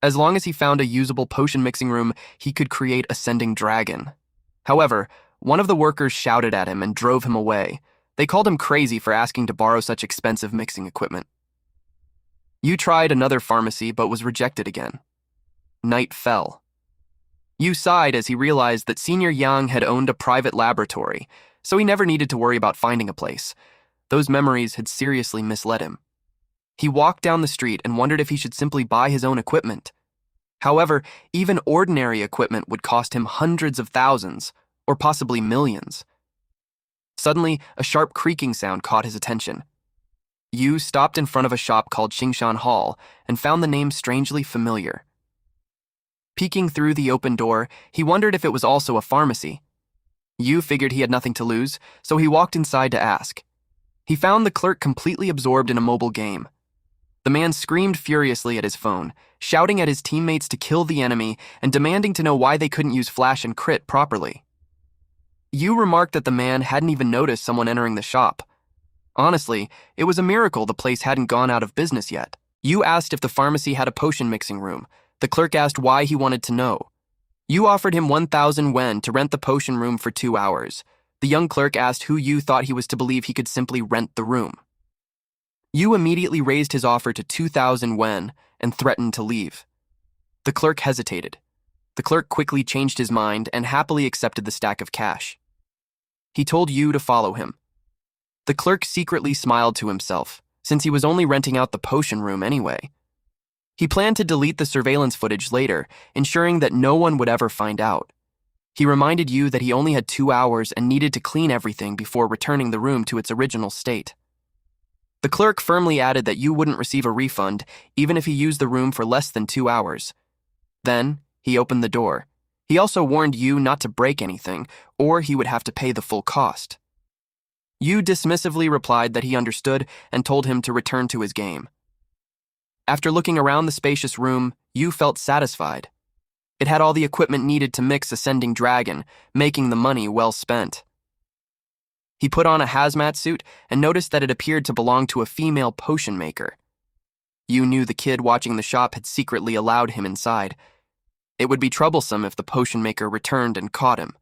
As long as he found a usable potion mixing room, he could create Ascending Dragon. However, one of the workers shouted at him and drove him away. They called him crazy for asking to borrow such expensive mixing equipment. Yu tried another pharmacy but was rejected again. Night fell. Yu sighed as he realized that Senior Yang had owned a private laboratory, so he never needed to worry about finding a place. Those memories had seriously misled him. He walked down the street and wondered if he should simply buy his own equipment. However, even ordinary equipment would cost him hundreds of thousands, or possibly millions. Suddenly, a sharp creaking sound caught his attention. Yu stopped in front of a shop called Xingshan Hall and found the name strangely familiar. Peeking through the open door, he wondered if it was also a pharmacy. Yu figured he had nothing to lose, so he walked inside to ask. He found the clerk completely absorbed in a mobile game. The man screamed furiously at his phone, shouting at his teammates to kill the enemy and demanding to know why they couldn't use flash and crit properly. Yu remarked that the man hadn't even noticed someone entering the shop. Honestly, it was a miracle the place hadn't gone out of business yet. Yu asked if the pharmacy had a potion mixing room. The clerk asked why he wanted to know. Yu offered him 1,000 wen to rent the potion room for 2 hours. The young clerk asked who Yu thought he was to believe he could simply rent the room. Yu immediately raised his offer to 2,000 wen and threatened to leave. The clerk hesitated. The clerk quickly changed his mind and happily accepted the stack of cash. He told Yu to follow him. The clerk secretly smiled to himself, since he was only renting out the potion room anyway. He planned to delete the surveillance footage later, ensuring that no one would ever find out. He reminded Yu that he only had 2 hours and needed to clean everything before returning the room to its original state. The clerk firmly added that Yu wouldn't receive a refund even if he used the room for less than 2 hours. Then, he opened the door. He also warned Yu not to break anything, or he would have to pay the full cost. Yu dismissively replied that he understood and told him to return to his game. After looking around the spacious room, Yu felt satisfied. It had all the equipment needed to mix Ascending Dragon, making the money well spent. He put on a hazmat suit and noticed that it appeared to belong to a female potion maker. Yu knew the kid watching the shop had secretly allowed him inside. It would be troublesome if the potion maker returned and caught him.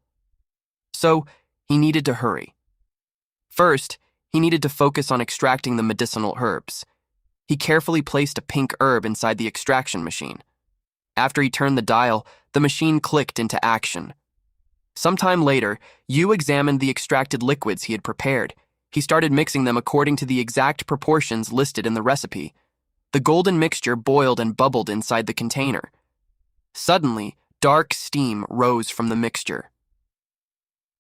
So, he needed to hurry. First, he needed to focus on extracting the medicinal herbs. He carefully placed a pink herb inside the extraction machine. After he turned the dial, the machine clicked into action. Sometime later, Yu examined the extracted liquids he had prepared. He started mixing them according to the exact proportions listed in the recipe. The golden mixture boiled and bubbled inside the container. Suddenly, dark steam rose from the mixture.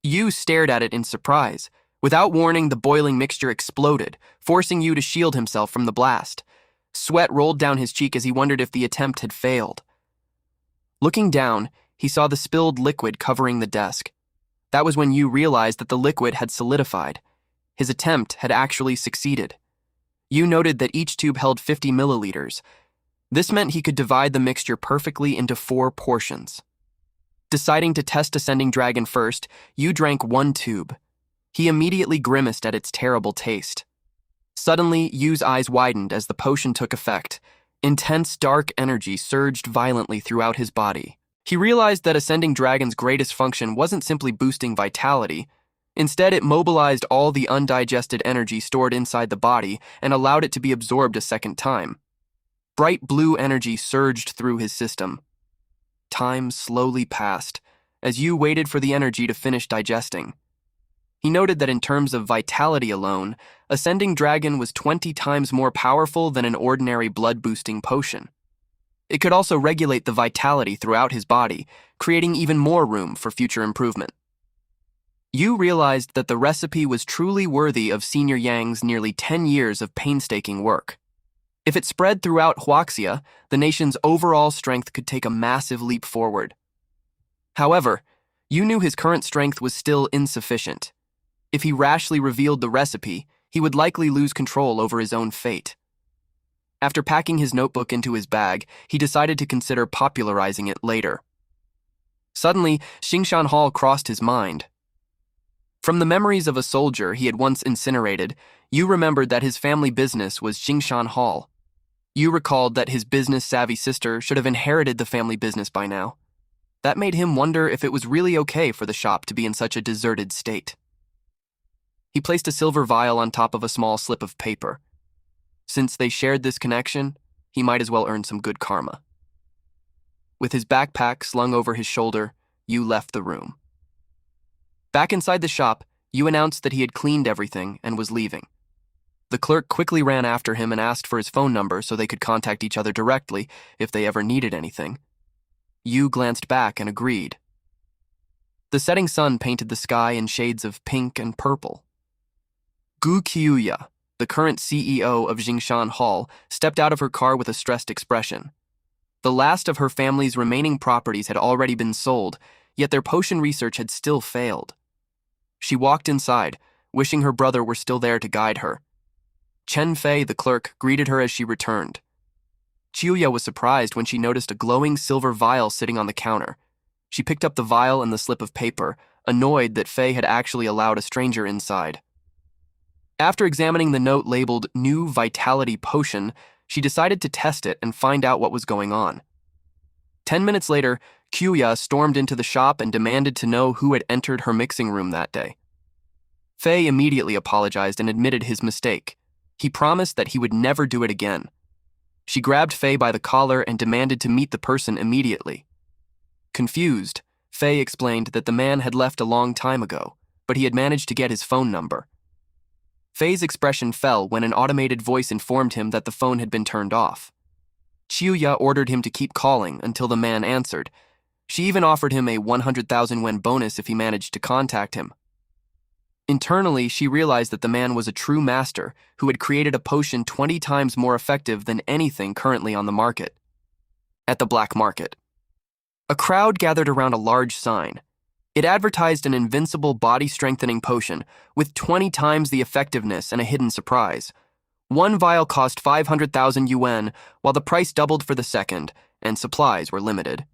Yu stared at it in surprise. Without warning, the boiling mixture exploded, forcing Yu to shield himself from the blast. Sweat rolled down his cheek as he wondered if the attempt had failed. Looking down, he saw the spilled liquid covering the desk. That was when Yu realized that the liquid had solidified. His attempt had actually succeeded. Yu noted that each tube held 50 milliliters. This meant he could divide the mixture perfectly into 4 portions. Deciding to test Ascending Dragon first, Yu drank 1 tube. He immediately grimaced at its terrible taste. Suddenly, Yu's eyes widened as the potion took effect. Intense dark energy surged violently throughout his body. He realized that Ascending Dragon's greatest function wasn't simply boosting vitality. Instead, it mobilized all the undigested energy stored inside the body and allowed it to be absorbed a second time. Bright blue energy surged through his system. Time slowly passed, as Yu waited for the energy to finish digesting. He noted that in terms of vitality alone, Ascending Dragon was 20 times more powerful than an ordinary blood-boosting potion. It could also regulate the vitality throughout his body, creating even more room for future improvement. Yu realized that the recipe was truly worthy of Senior Yang's nearly 10 years of painstaking work. If it spread throughout Huaxia, the nation's overall strength could take a massive leap forward. However, Yu knew his current strength was still insufficient. If he rashly revealed the recipe, he would likely lose control over his own fate. After packing his notebook into his bag, he decided to consider popularizing it later. Suddenly, Xingshan Hall crossed his mind. From the memories of a soldier he had once incinerated, Yu remembered that his family business was Xingshan Hall. Yu recalled that his business-savvy sister should have inherited the family business by now. That made him wonder if it was really okay for the shop to be in such a deserted state. He placed a silver vial on top of a small slip of paper. Since they shared this connection, he might as well earn some good karma. With his backpack slung over his shoulder, Yu left the room. Back inside the shop, Yu announced that he had cleaned everything and was leaving. The clerk quickly ran after him and asked for his phone number so they could contact each other directly if they ever needed anything. Yu glanced back and agreed. The setting sun painted the sky in shades of pink and purple. Gu Qiuya, the current CEO of Jingshan Hall, stepped out of her car with a stressed expression. The last of her family's remaining properties had already been sold, yet their potion research had still failed. She walked inside, wishing her brother were still there to guide her. Chen Fei, the clerk, greeted her as she returned. Qiuya was surprised when she noticed a glowing silver vial sitting on the counter. She picked up the vial and the slip of paper, annoyed that Fei had actually allowed a stranger inside. After examining the note labeled New Vitality Potion, she decided to test it and find out what was going on. 10 minutes later, Qiuya stormed into the shop and demanded to know who had entered her mixing room that day. Fei immediately apologized and admitted his mistake. He promised that he would never do it again. She grabbed Fei by the collar and demanded to meet the person immediately. Confused, Fei explained that the man had left a long time ago, but he had managed to get his phone number. Fei's expression fell when an automated voice informed him that the phone had been turned off. Qiuya ordered him to keep calling until the man answered. She even offered him a 100,000 yen bonus if he managed to contact him. Internally, she realized that the man was a true master who had created a potion 20 times more effective than anything currently on the market. At the black market, a crowd gathered around a large sign. It advertised an invincible body-strengthening potion with 20 times the effectiveness and a hidden surprise. One vial cost 500,000 yuan, while the price doubled for the second, and supplies were limited.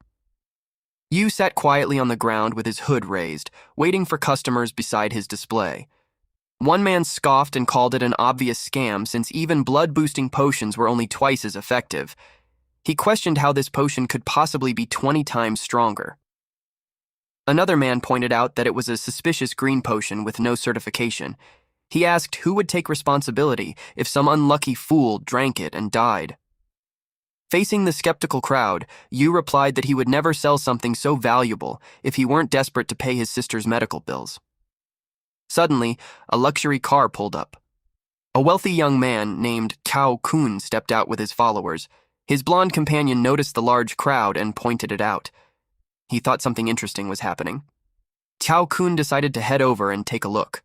Yu sat quietly on the ground with his hood raised, waiting for customers beside his display. One man scoffed and called it an obvious scam since even blood-boosting potions were only twice as effective. He questioned how this potion could possibly be 20 times stronger. Another man pointed out that it was a suspicious green potion with no certification. He asked who would take responsibility if some unlucky fool drank it and died. Facing the skeptical crowd, Yu replied that he would never sell something so valuable if he weren't desperate to pay his sister's medical bills. Suddenly, a luxury car pulled up. A wealthy young man named Cao Kun stepped out with his followers. His blonde companion noticed the large crowd and pointed it out. He thought something interesting was happening. Cao Kun decided to head over and take a look.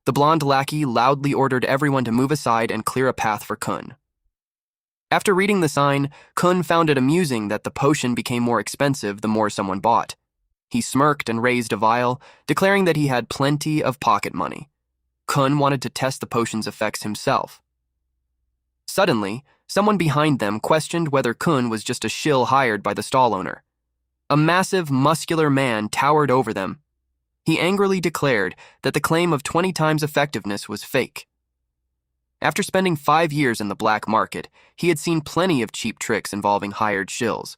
The blonde lackey loudly ordered everyone to move aside and clear a path for Kun. After reading the sign, Kun found it amusing that the potion became more expensive the more someone bought. He smirked and raised a vial, declaring that he had plenty of pocket money. Kun wanted to test the potion's effects himself. Suddenly, someone behind them questioned whether Kun was just a shill hired by the stall owner. A massive, muscular man towered over them. He angrily declared that the claim of 20 times effectiveness was fake. After spending 5 years in the black market, he had seen plenty of cheap tricks involving hired shills.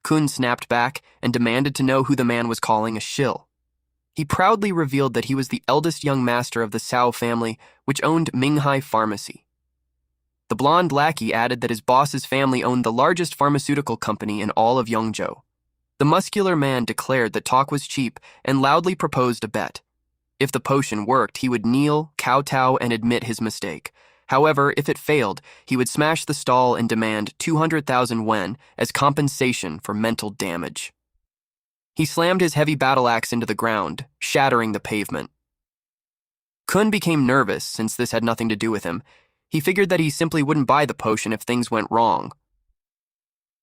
Kun snapped back and demanded to know who the man was calling a shill. He proudly revealed that he was the eldest young master of the Cao family, which owned Minghai Pharmacy. The blonde lackey added that his boss's family owned the largest pharmaceutical company in all of Yongzhou. The muscular man declared that talk was cheap and loudly proposed a bet. If the potion worked, he would kneel, kowtow, and admit his mistake. However, if it failed, he would smash the stall and demand 200,000 yen as compensation for mental damage. He slammed his heavy battle axe into the ground, shattering the pavement. Kun became nervous since this had nothing to do with him. He figured that he simply wouldn't buy the potion if things went wrong.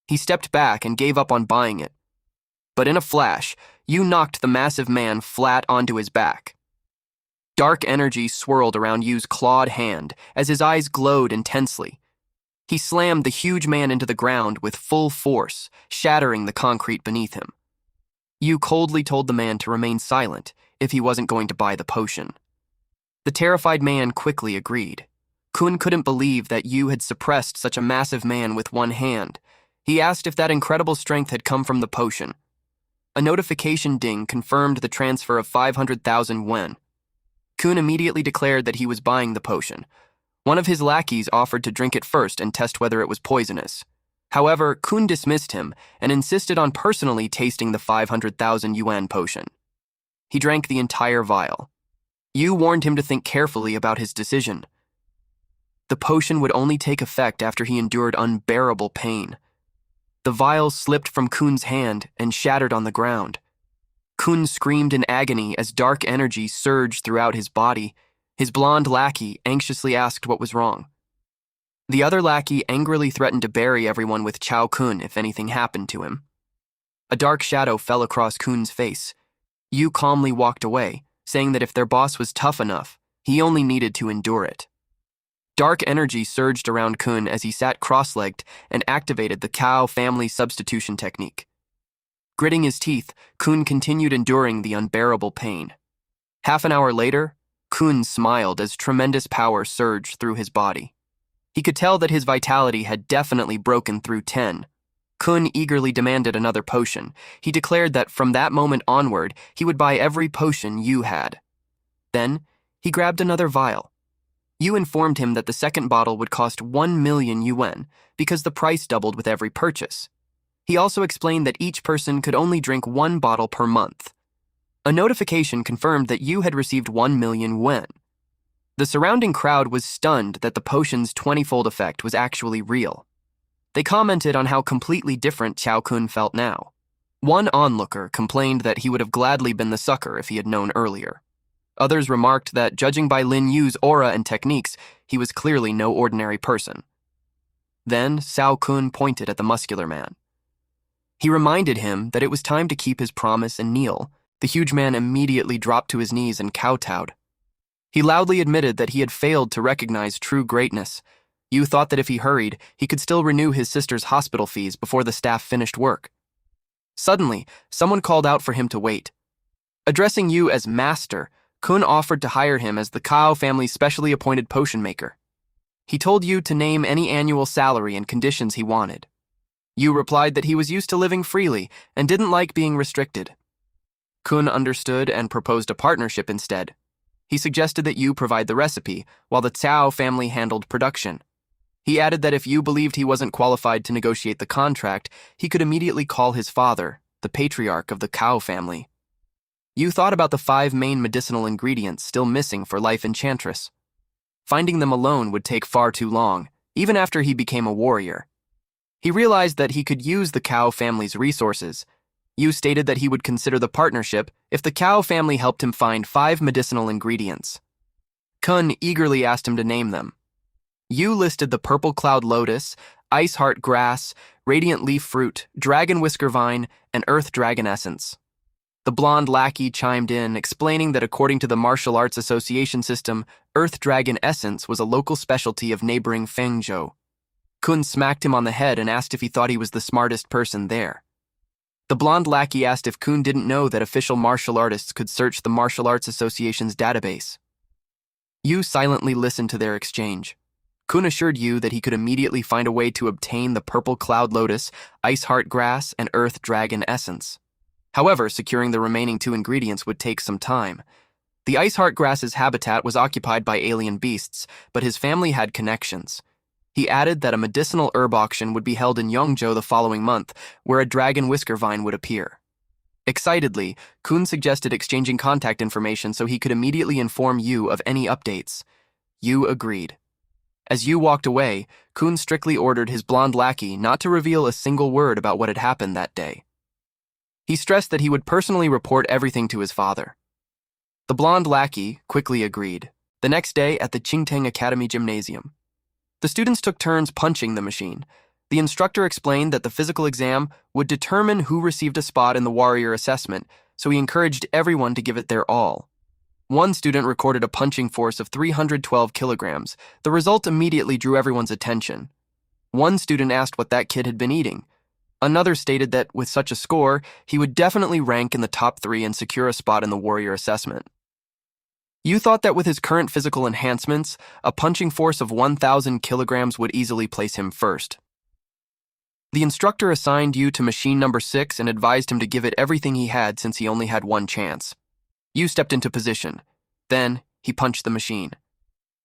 He stepped back and gave up on buying it. But in a flash, Yu knocked the massive man flat onto his back. Dark energy swirled around Yu's clawed hand as his eyes glowed intensely. He slammed the huge man into the ground with full force, shattering the concrete beneath him. Yu coldly told the man to remain silent if he wasn't going to buy the potion. The terrified man quickly agreed. Kun couldn't believe that Yu had suppressed such a massive man with one hand. He asked if that incredible strength had come from the potion. A notification ding confirmed the transfer of 500,000 yen. Kun immediately declared that he was buying the potion. One of his lackeys offered to drink it first and test whether it was poisonous. However, Kun dismissed him and insisted on personally tasting the 500,000 yuan potion. He drank the entire vial. Yu warned him to think carefully about his decision. The potion would only take effect after he endured unbearable pain. The vial slipped from Kun's hand and shattered on the ground. Kun screamed in agony as dark energy surged throughout his body. His blonde lackey anxiously asked what was wrong. The other lackey angrily threatened to bury everyone with Chao Kun if anything happened to him. A dark shadow fell across Kun's face. Yu calmly walked away, saying that if their boss was tough enough, he only needed to endure it. Dark energy surged around Kun as he sat cross-legged and activated the Cao family substitution technique. Gritting his teeth, Kun continued enduring the unbearable pain. Half an hour later, Kun smiled as tremendous power surged through his body. He could tell that his vitality had definitely broken through 10. Kun eagerly demanded another potion. He declared that from that moment onward, he would buy every potion Yu had. Then, he grabbed another vial. Yu informed him that the second bottle would cost 1 million yuan because the price doubled with every purchase. He also explained that each person could only drink 1 bottle per month. A notification confirmed that Yu had received 1 million yuan. The surrounding crowd was stunned that the potion's 20-fold effect was actually real. They commented on how completely different Chao Kun felt now. One onlooker complained that he would have gladly been the sucker if he had known earlier. Others remarked that, judging by Lin Yu's aura and techniques, he was clearly no ordinary person. Then, Cao Kun pointed at the muscular man. He reminded him that it was time to keep his promise and kneel. The huge man immediately dropped to his knees and kowtowed. He loudly admitted that he had failed to recognize true greatness. Yu thought that if he hurried, he could still renew his sister's hospital fees before the staff finished work. Suddenly, someone called out for him to wait. Addressing Yu as master, Kun offered to hire him as the Cao family's specially appointed potion maker. He told Yu to name any annual salary and conditions he wanted. Yu replied that he was used to living freely and didn't like being restricted. Kun understood and proposed a partnership instead. He suggested that Yu provide the recipe, while the Cao family handled production. He added that if Yu believed he wasn't qualified to negotiate the contract, he could immediately call his father, the patriarch of the Cao family. Yu thought about the 5 main medicinal ingredients still missing for Life Enchantress. Finding them alone would take far too long, even after he became a warrior. He realized that he could use the Cao family's resources. Yu stated that he would consider the partnership if the Cao family helped him find 5 medicinal ingredients. Kun eagerly asked him to name them. Yu listed the purple cloud lotus, ice heart grass, radiant leaf fruit, dragon whisker vine, and earth dragon essence. The blonde lackey chimed in, explaining that according to the Martial Arts Association system, earth dragon essence was a local specialty of neighboring Fengzhou. Kun smacked him on the head and asked if he thought he was the smartest person there. The blonde lackey asked if Kun didn't know that official martial artists could search the Martial Arts Association's database. Yu silently listened to their exchange. Kun assured Yu that he could immediately find a way to obtain the purple cloud lotus, ice heart grass, and earth dragon essence. However, securing the remaining 2 ingredients would take some time. The ice heart grass's habitat was occupied by alien beasts, but his family had connections. He added that a medicinal herb auction would be held in Yongzhou the following month, where a dragon whisker vine would appear. Excitedly, Kun suggested exchanging contact information so he could immediately inform Yu of any updates. Yu agreed. As Yu walked away, Kun strictly ordered his blonde lackey not to reveal a single word about what had happened that day. He stressed that he would personally report everything to his father. The blonde lackey quickly agreed. The next day at the Qingtang Academy Gymnasium, the students took turns punching the machine. The instructor explained that the physical exam would determine who received a spot in the warrior assessment, so he encouraged everyone to give it their all. One student recorded a punching force of 312 kilograms. The result immediately drew everyone's attention. One student asked what that kid had been eating. Another stated that, with such a score, he would definitely rank in the top 3 and secure a spot in the warrior assessment. Yu thought that with his current physical enhancements, a punching force of 1,000 kilograms would easily place him first. The instructor assigned Yu to machine number 6 and advised him to give it everything he had since he only had one chance. Yu stepped into position. Then, He punched the machine.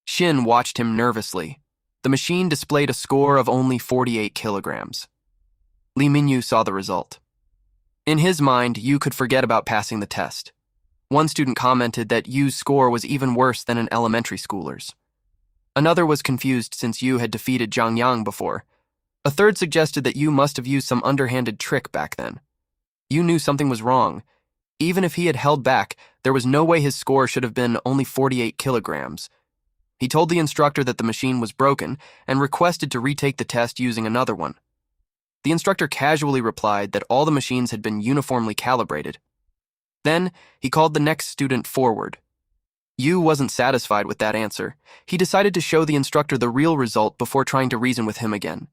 Shin watched him nervously. The machine displayed a score of only 48 kilograms. Lee Minyu saw the result. In his mind, Yu could forget about passing the test. One student commented that Yu's score was even worse than an elementary schooler's. Another was confused since Yu had defeated Zhang Yang before. A third suggested that Yu must have used some underhanded trick back then. Yu knew something was wrong. Even if he had held back, there was no way his score should have been only 48 kilograms. He told the instructor that the machine was broken and requested to retake the test using another one. The instructor casually replied that all the machines had been uniformly calibrated. Then, he called the next student forward. Yu wasn't satisfied with that answer. He decided to show the instructor the real result before trying to reason with him again.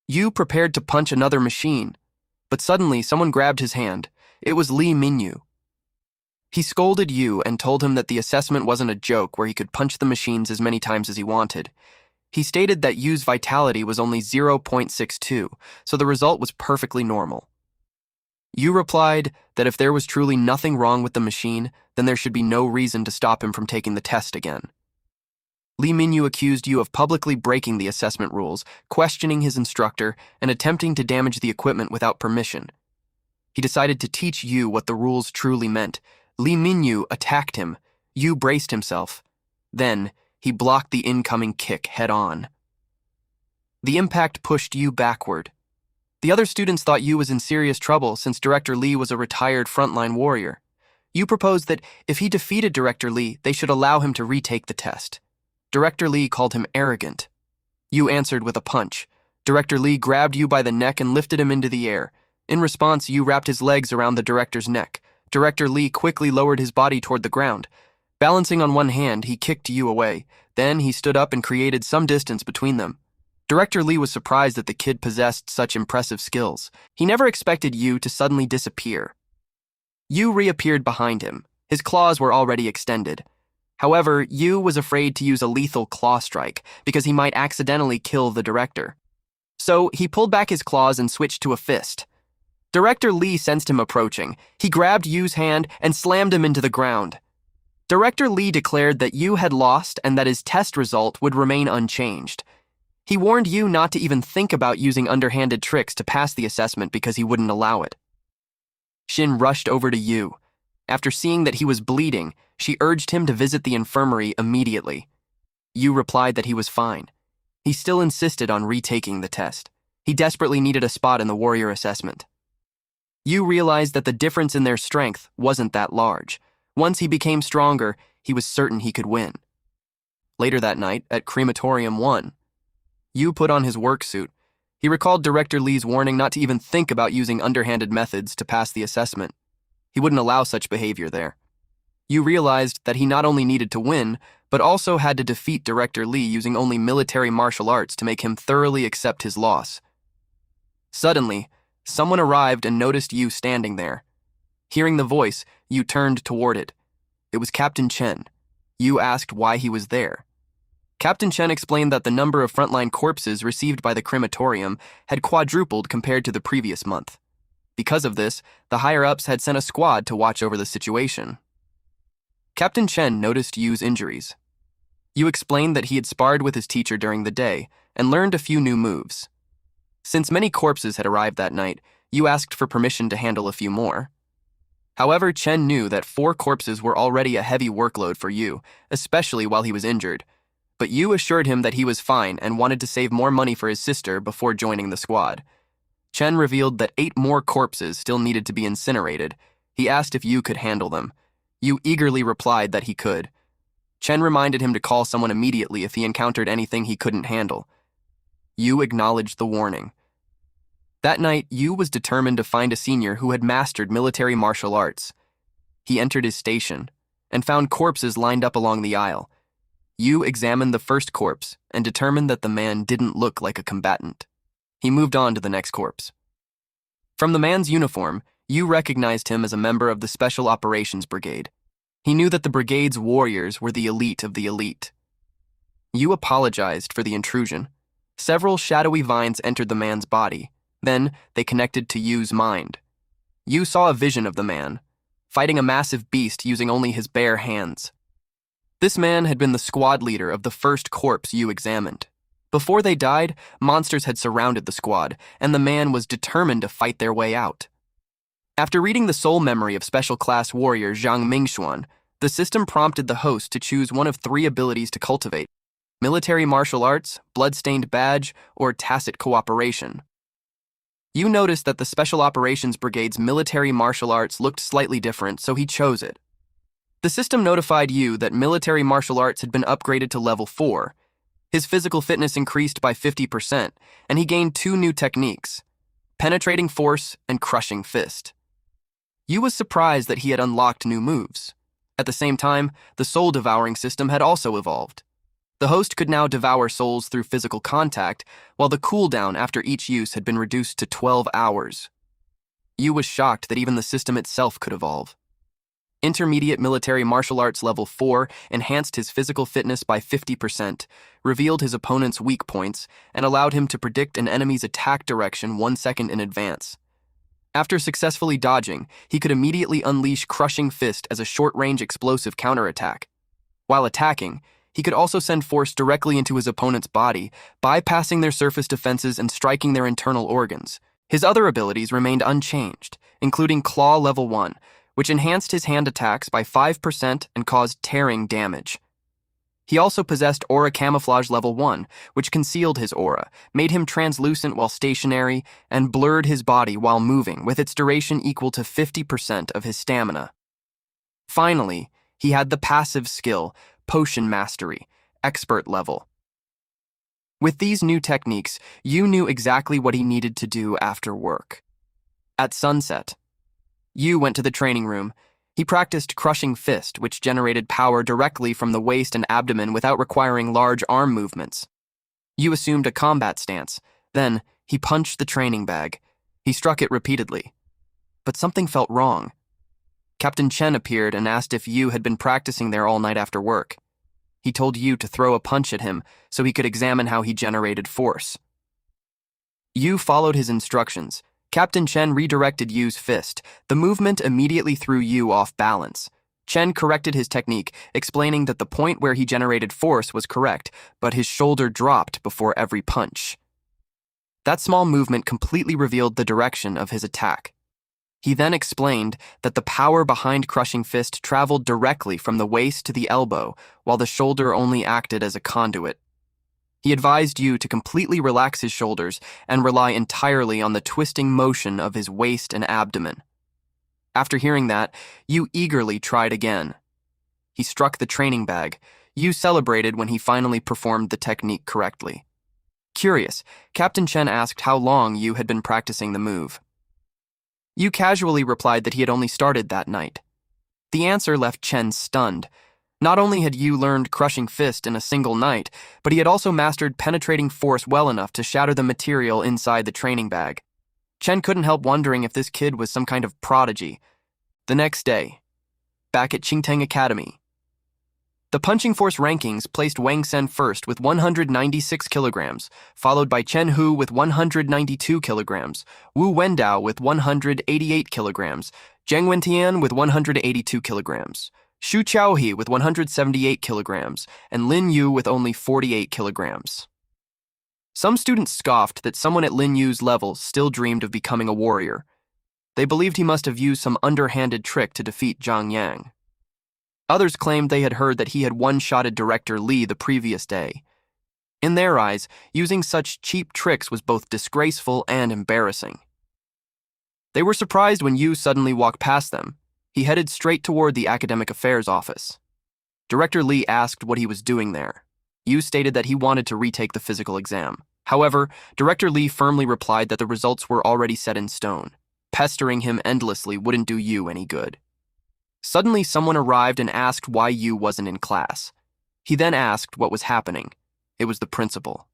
Yu prepared to punch another machine, but suddenly someone grabbed his hand. It was Lee Minyu. He scolded Yu and told him that the assessment wasn't a joke where he could punch the machines as many times as he wanted. He stated that Yu's vitality was only 0.62, so the result was perfectly normal. Yu replied that if there was truly nothing wrong with the machine, then there should be no reason to stop him from taking the test again. Lee Minyu accused Yu of publicly breaking the assessment rules, questioning his instructor, and attempting to damage the equipment without permission. He decided to teach Yu what the rules truly meant. Lee Minyu attacked him. Yu braced himself. Then, he blocked the incoming kick head-on. The impact pushed Yu backward. The other students thought Yu was in serious trouble since Director Lee was a retired frontline warrior. Yu proposed that if he defeated Director Lee, they should allow him to retake the test. Director Lee called him arrogant. Yu answered with a punch. Director Lee grabbed Yu by the neck and lifted him into the air. In response, Yu wrapped his legs around the director's neck. Director Lee quickly lowered his body toward the ground. Balancing on one hand, he kicked Yu away. Then he stood up and created some distance between them. Director Lee was surprised that the kid possessed such impressive skills. He never expected Yu to suddenly disappear. Yu reappeared behind him. His claws were already extended. However, Yu was afraid to use a lethal claw strike because he might accidentally kill the director. So he pulled back his claws and switched to a fist. Director Lee sensed him approaching. He grabbed Yu's hand and slammed him into the ground. Director Lee declared that Yu had lost and that his test result would remain unchanged. He warned Yu not to even think about using underhanded tricks to pass the assessment because he wouldn't allow it. Shin rushed over to Yu. After seeing that he was bleeding, she urged him to visit the infirmary immediately. Yu replied that he was fine. He still insisted on retaking the test. He desperately needed a spot in the warrior assessment. Yu realized that the difference in their strength wasn't that large. Once he became stronger, he was certain he could win. Later that night, at Crematorium 1, Yu put on his work suit. He recalled Director Lee's warning not to even think about using underhanded methods to pass the assessment. He wouldn't allow such behavior there. Yu realized that he not only needed to win, but also had to defeat Director Lee using only military martial arts to make him thoroughly accept his loss. Suddenly, someone arrived and noticed Yu standing there. Hearing the voice, Yu turned toward it. It was Captain Chen. Yu asked why he was there. Captain Chen explained that the number of frontline corpses received by the crematorium had quadrupled compared to the previous month. Because of this, the higher-ups had sent a squad to watch over the situation. Captain Chen noticed Yu's injuries. Yu explained that he had sparred with his teacher during the day and learned a few new moves. Since many corpses had arrived that night, Yu asked for permission to handle a few more. However, Chen knew that 4 corpses were already a heavy workload for Yu, especially while he was injured. But Yu assured him that he was fine and wanted to save more money for his sister before joining the squad. Chen revealed that 8 more corpses still needed to be incinerated. He asked if Yu could handle them. Yu eagerly replied that he could. Chen reminded him to call someone immediately if he encountered anything he couldn't handle. Yu acknowledged the warning. That night, Yu was determined to find a senior who had mastered military martial arts. He entered his station and found corpses lined up along the aisle. Yu examined the first corpse and determined that the man didn't look like a combatant. He moved on to the next corpse. From the man's uniform, Yu recognized him as a member of the Special Operations Brigade. He knew that the brigade's warriors were the elite of the elite. Yu apologized for the intrusion. Several shadowy vines entered the man's body. Then, they connected to Yu's mind. Yu saw a vision of the man, fighting a massive beast using only his bare hands. This man had been the squad leader of the first corpse you examined. Before they died, monsters had surrounded the squad, and the man was determined to fight their way out. After reading the soul memory of Special Class Warrior Zhang Mingxuan, the system prompted the host to choose one of 3 abilities to cultivate: military martial arts, bloodstained badge, or tacit cooperation. You noticed that the Special Operations Brigade's military martial arts looked slightly different, so he chose it. The system notified you that military martial arts had been upgraded to level 4. His physical fitness increased by 50%, and he gained 2 new techniques: penetrating force and crushing fist. You was surprised that he had unlocked new moves. At the same time, the soul devouring system had also evolved. The host could now devour souls through physical contact, while the cooldown after each use had been reduced to 12 hours. You was shocked that even the system itself could evolve. Intermediate military martial arts level 4 enhanced his physical fitness by 50%, revealed his opponent's weak points, and allowed him to predict an enemy's attack direction 1 second in advance. After successfully dodging, he could immediately unleash Crushing Fist as a short-range explosive counterattack. While attacking, he could also send force directly into his opponent's body, bypassing their surface defenses and striking their internal organs. His other abilities remained unchanged, including Claw level 1, which enhanced his hand attacks by 5% and caused tearing damage. He also possessed Aura Camouflage level 1, which concealed his aura, made him translucent while stationary, and blurred his body while moving, with its duration equal to 50% of his stamina. Finally, he had the passive skill, Potion Mastery, expert level. With these new techniques, you knew exactly what he needed to do after work. At sunset, you went to the training room. He practiced Crushing Fist, which generated power directly from the waist and abdomen without requiring large arm movements. You assumed a combat stance. Then, he punched the training bag. He struck it repeatedly. But something felt wrong. Captain Chen appeared and asked if you had been practicing there all night after work. He told you to throw a punch at him so he could examine how he generated force. You followed his instructions. Captain Chen redirected Yu's fist. The movement immediately threw Yu off balance. Chen corrected his technique, explaining that the point where he generated force was correct, but his shoulder dropped before every punch. That small movement completely revealed the direction of his attack. He then explained that the power behind Crushing Fist traveled directly from the waist to the elbow, while the shoulder only acted as a conduit. He advised you to completely relax his shoulders and rely entirely on the twisting motion of his waist and abdomen. After hearing that, you eagerly tried again. He struck the training bag. You celebrated when he finally performed the technique correctly. Curious, Captain Chen asked how long you had been practicing the move. You casually replied that he had only started that night. The answer left Chen stunned. Not only had you learned Crushing Fist in a single night, but he had also mastered penetrating force well enough to shatter the material inside the training bag. Chen couldn't help wondering if this kid was some kind of prodigy. The next day, back at Qingtang Academy, the punching force rankings placed Wang Sen first with 196 kilograms, followed by Chen Hu with 192 kilograms, Wu Wendao with 188 kilograms, Zheng Wentian with 182 kilograms, Xu Qiaohe with 178 kilograms, and Lin Yu with only 48 kilograms. Some students scoffed that someone at Lin Yu's level still dreamed of becoming a warrior. They believed he must have used some underhanded trick to defeat Zhang Yang. Others claimed they had heard that he had one-shotted Director Li the previous day. In their eyes, using such cheap tricks was both disgraceful and embarrassing. They were surprised when Yu suddenly walked past them. He headed straight toward the Academic Affairs office. Director Li asked what he was doing there. Yu stated that he wanted to retake the physical exam. However, Director Li firmly replied that the results were already set in stone. Pestering him endlessly wouldn't do Yu any good. Suddenly, someone arrived and asked why Yu wasn't in class. He then asked what was happening. It was the principal.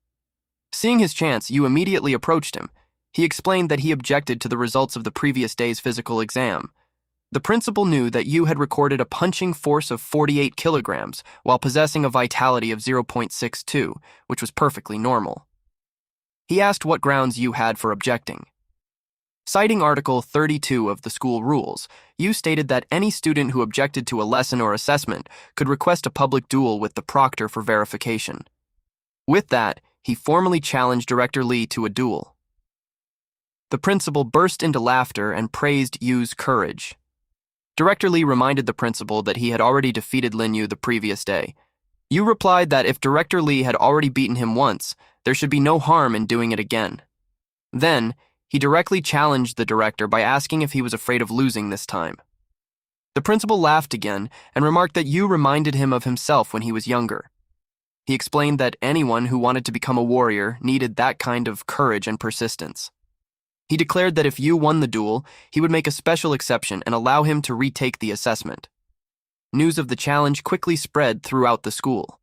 Seeing his chance, Yu immediately approached him. He explained that he objected to the results of the previous day's physical exam. The principal knew that Yu had recorded a punching force of 48 kilograms while possessing a vitality of 0.62, which was perfectly normal. He asked what grounds Yu had for objecting. Citing Article 32 of the school rules, Yu stated that any student who objected to a lesson or assessment could request a public duel with the proctor for verification. With that, he formally challenged Director Lee to a duel. The principal burst into laughter and praised Yu's courage. Director Lee reminded the principal that he had already defeated Lin Yu the previous day. Yu replied that if Director Lee had already beaten him once, there should be no harm in doing it again. Then, he directly challenged the director by asking if he was afraid of losing this time. The principal laughed again and remarked that Yu reminded him of himself when he was younger. He explained that anyone who wanted to become a warrior needed that kind of courage and persistence. He declared that if Yu won the duel, he would make a special exception and allow him to retake the assessment. News of the challenge quickly spread throughout the school.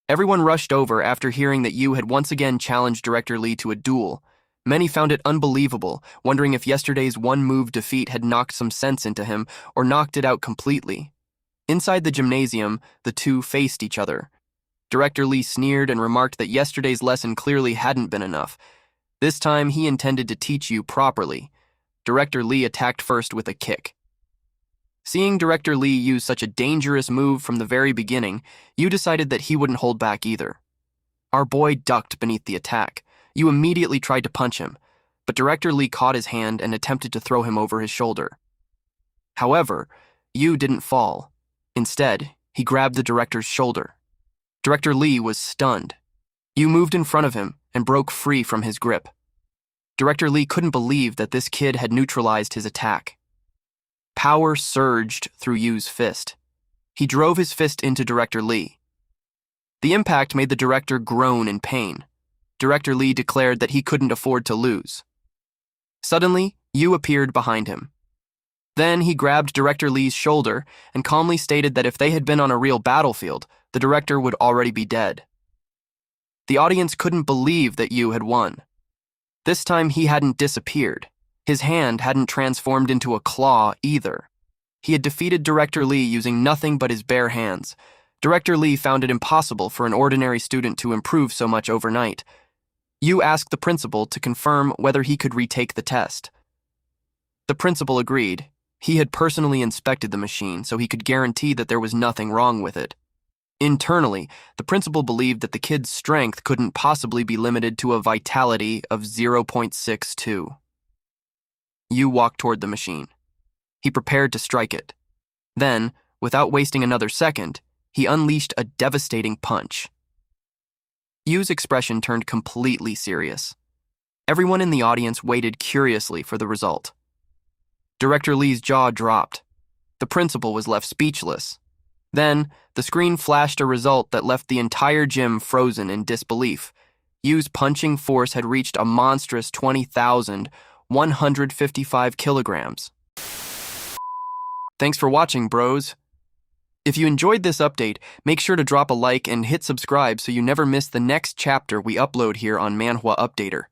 Everyone rushed over after hearing that Yu had once again challenged Director Lee to a duel. Many found it unbelievable, wondering if yesterday's one-move defeat had knocked some sense into him or knocked it out completely. Inside the gymnasium, the two faced each other. Director Lee sneered and remarked that yesterday's lesson clearly hadn't been enough. This time, he intended to teach Yu properly. Director Lee attacked first with a kick. Seeing Director Lee use such a dangerous move from the very beginning, Yu decided that he wouldn't hold back either. Our boy ducked beneath the attack. Yu immediately tried to punch him, but Director Lee caught his hand and attempted to throw him over his shoulder. However, Yu didn't fall. Instead, he grabbed the director's shoulder. Director Lee was stunned. Yu moved in front of him and broke free from his grip. Director Lee couldn't believe that this kid had neutralized his attack. Power surged through Yu's fist. He drove his fist into Director Lee. The impact made the director groan in pain. Director Lee declared that he couldn't afford to lose. Suddenly, Yu appeared behind him. Then he grabbed Director Lee's shoulder and calmly stated that if they had been on a real battlefield, the director would already be dead. The audience couldn't believe that Yu had won. This time he hadn't disappeared. His hand hadn't transformed into a claw either. He had defeated Director Lee using nothing but his bare hands. Director Lee found it impossible for an ordinary student to improve so much overnight. Yu asked the principal to confirm whether he could retake the test. The principal agreed. He had personally inspected the machine, so he could guarantee that there was nothing wrong with it. Internally, the principal believed that the kid's strength couldn't possibly be limited to a vitality of 0.62. Yu walked toward the machine. He prepared to strike it. Then, without wasting another second, he unleashed a devastating punch. Yu's expression turned completely serious. Everyone in the audience waited curiously for the result. Director Lee's jaw dropped. The principal was left speechless. Then, the screen flashed a result that left the entire gym frozen in disbelief. Yu's punching force had reached a monstrous 20,155 kilograms. Thanks for watching, bros. If you enjoyed this update, make sure to drop a like and hit subscribe so you never miss the next chapter we upload here on Manhwa Updater.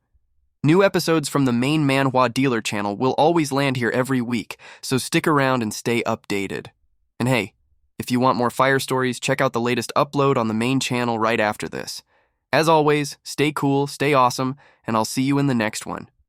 New episodes from the main Manhwa dealer channel will always land here every week, so stick around and stay updated. And hey, if you want more fire stories, check out the latest upload on the main channel right after this. As always, stay cool, stay awesome, and I'll see you in the next one.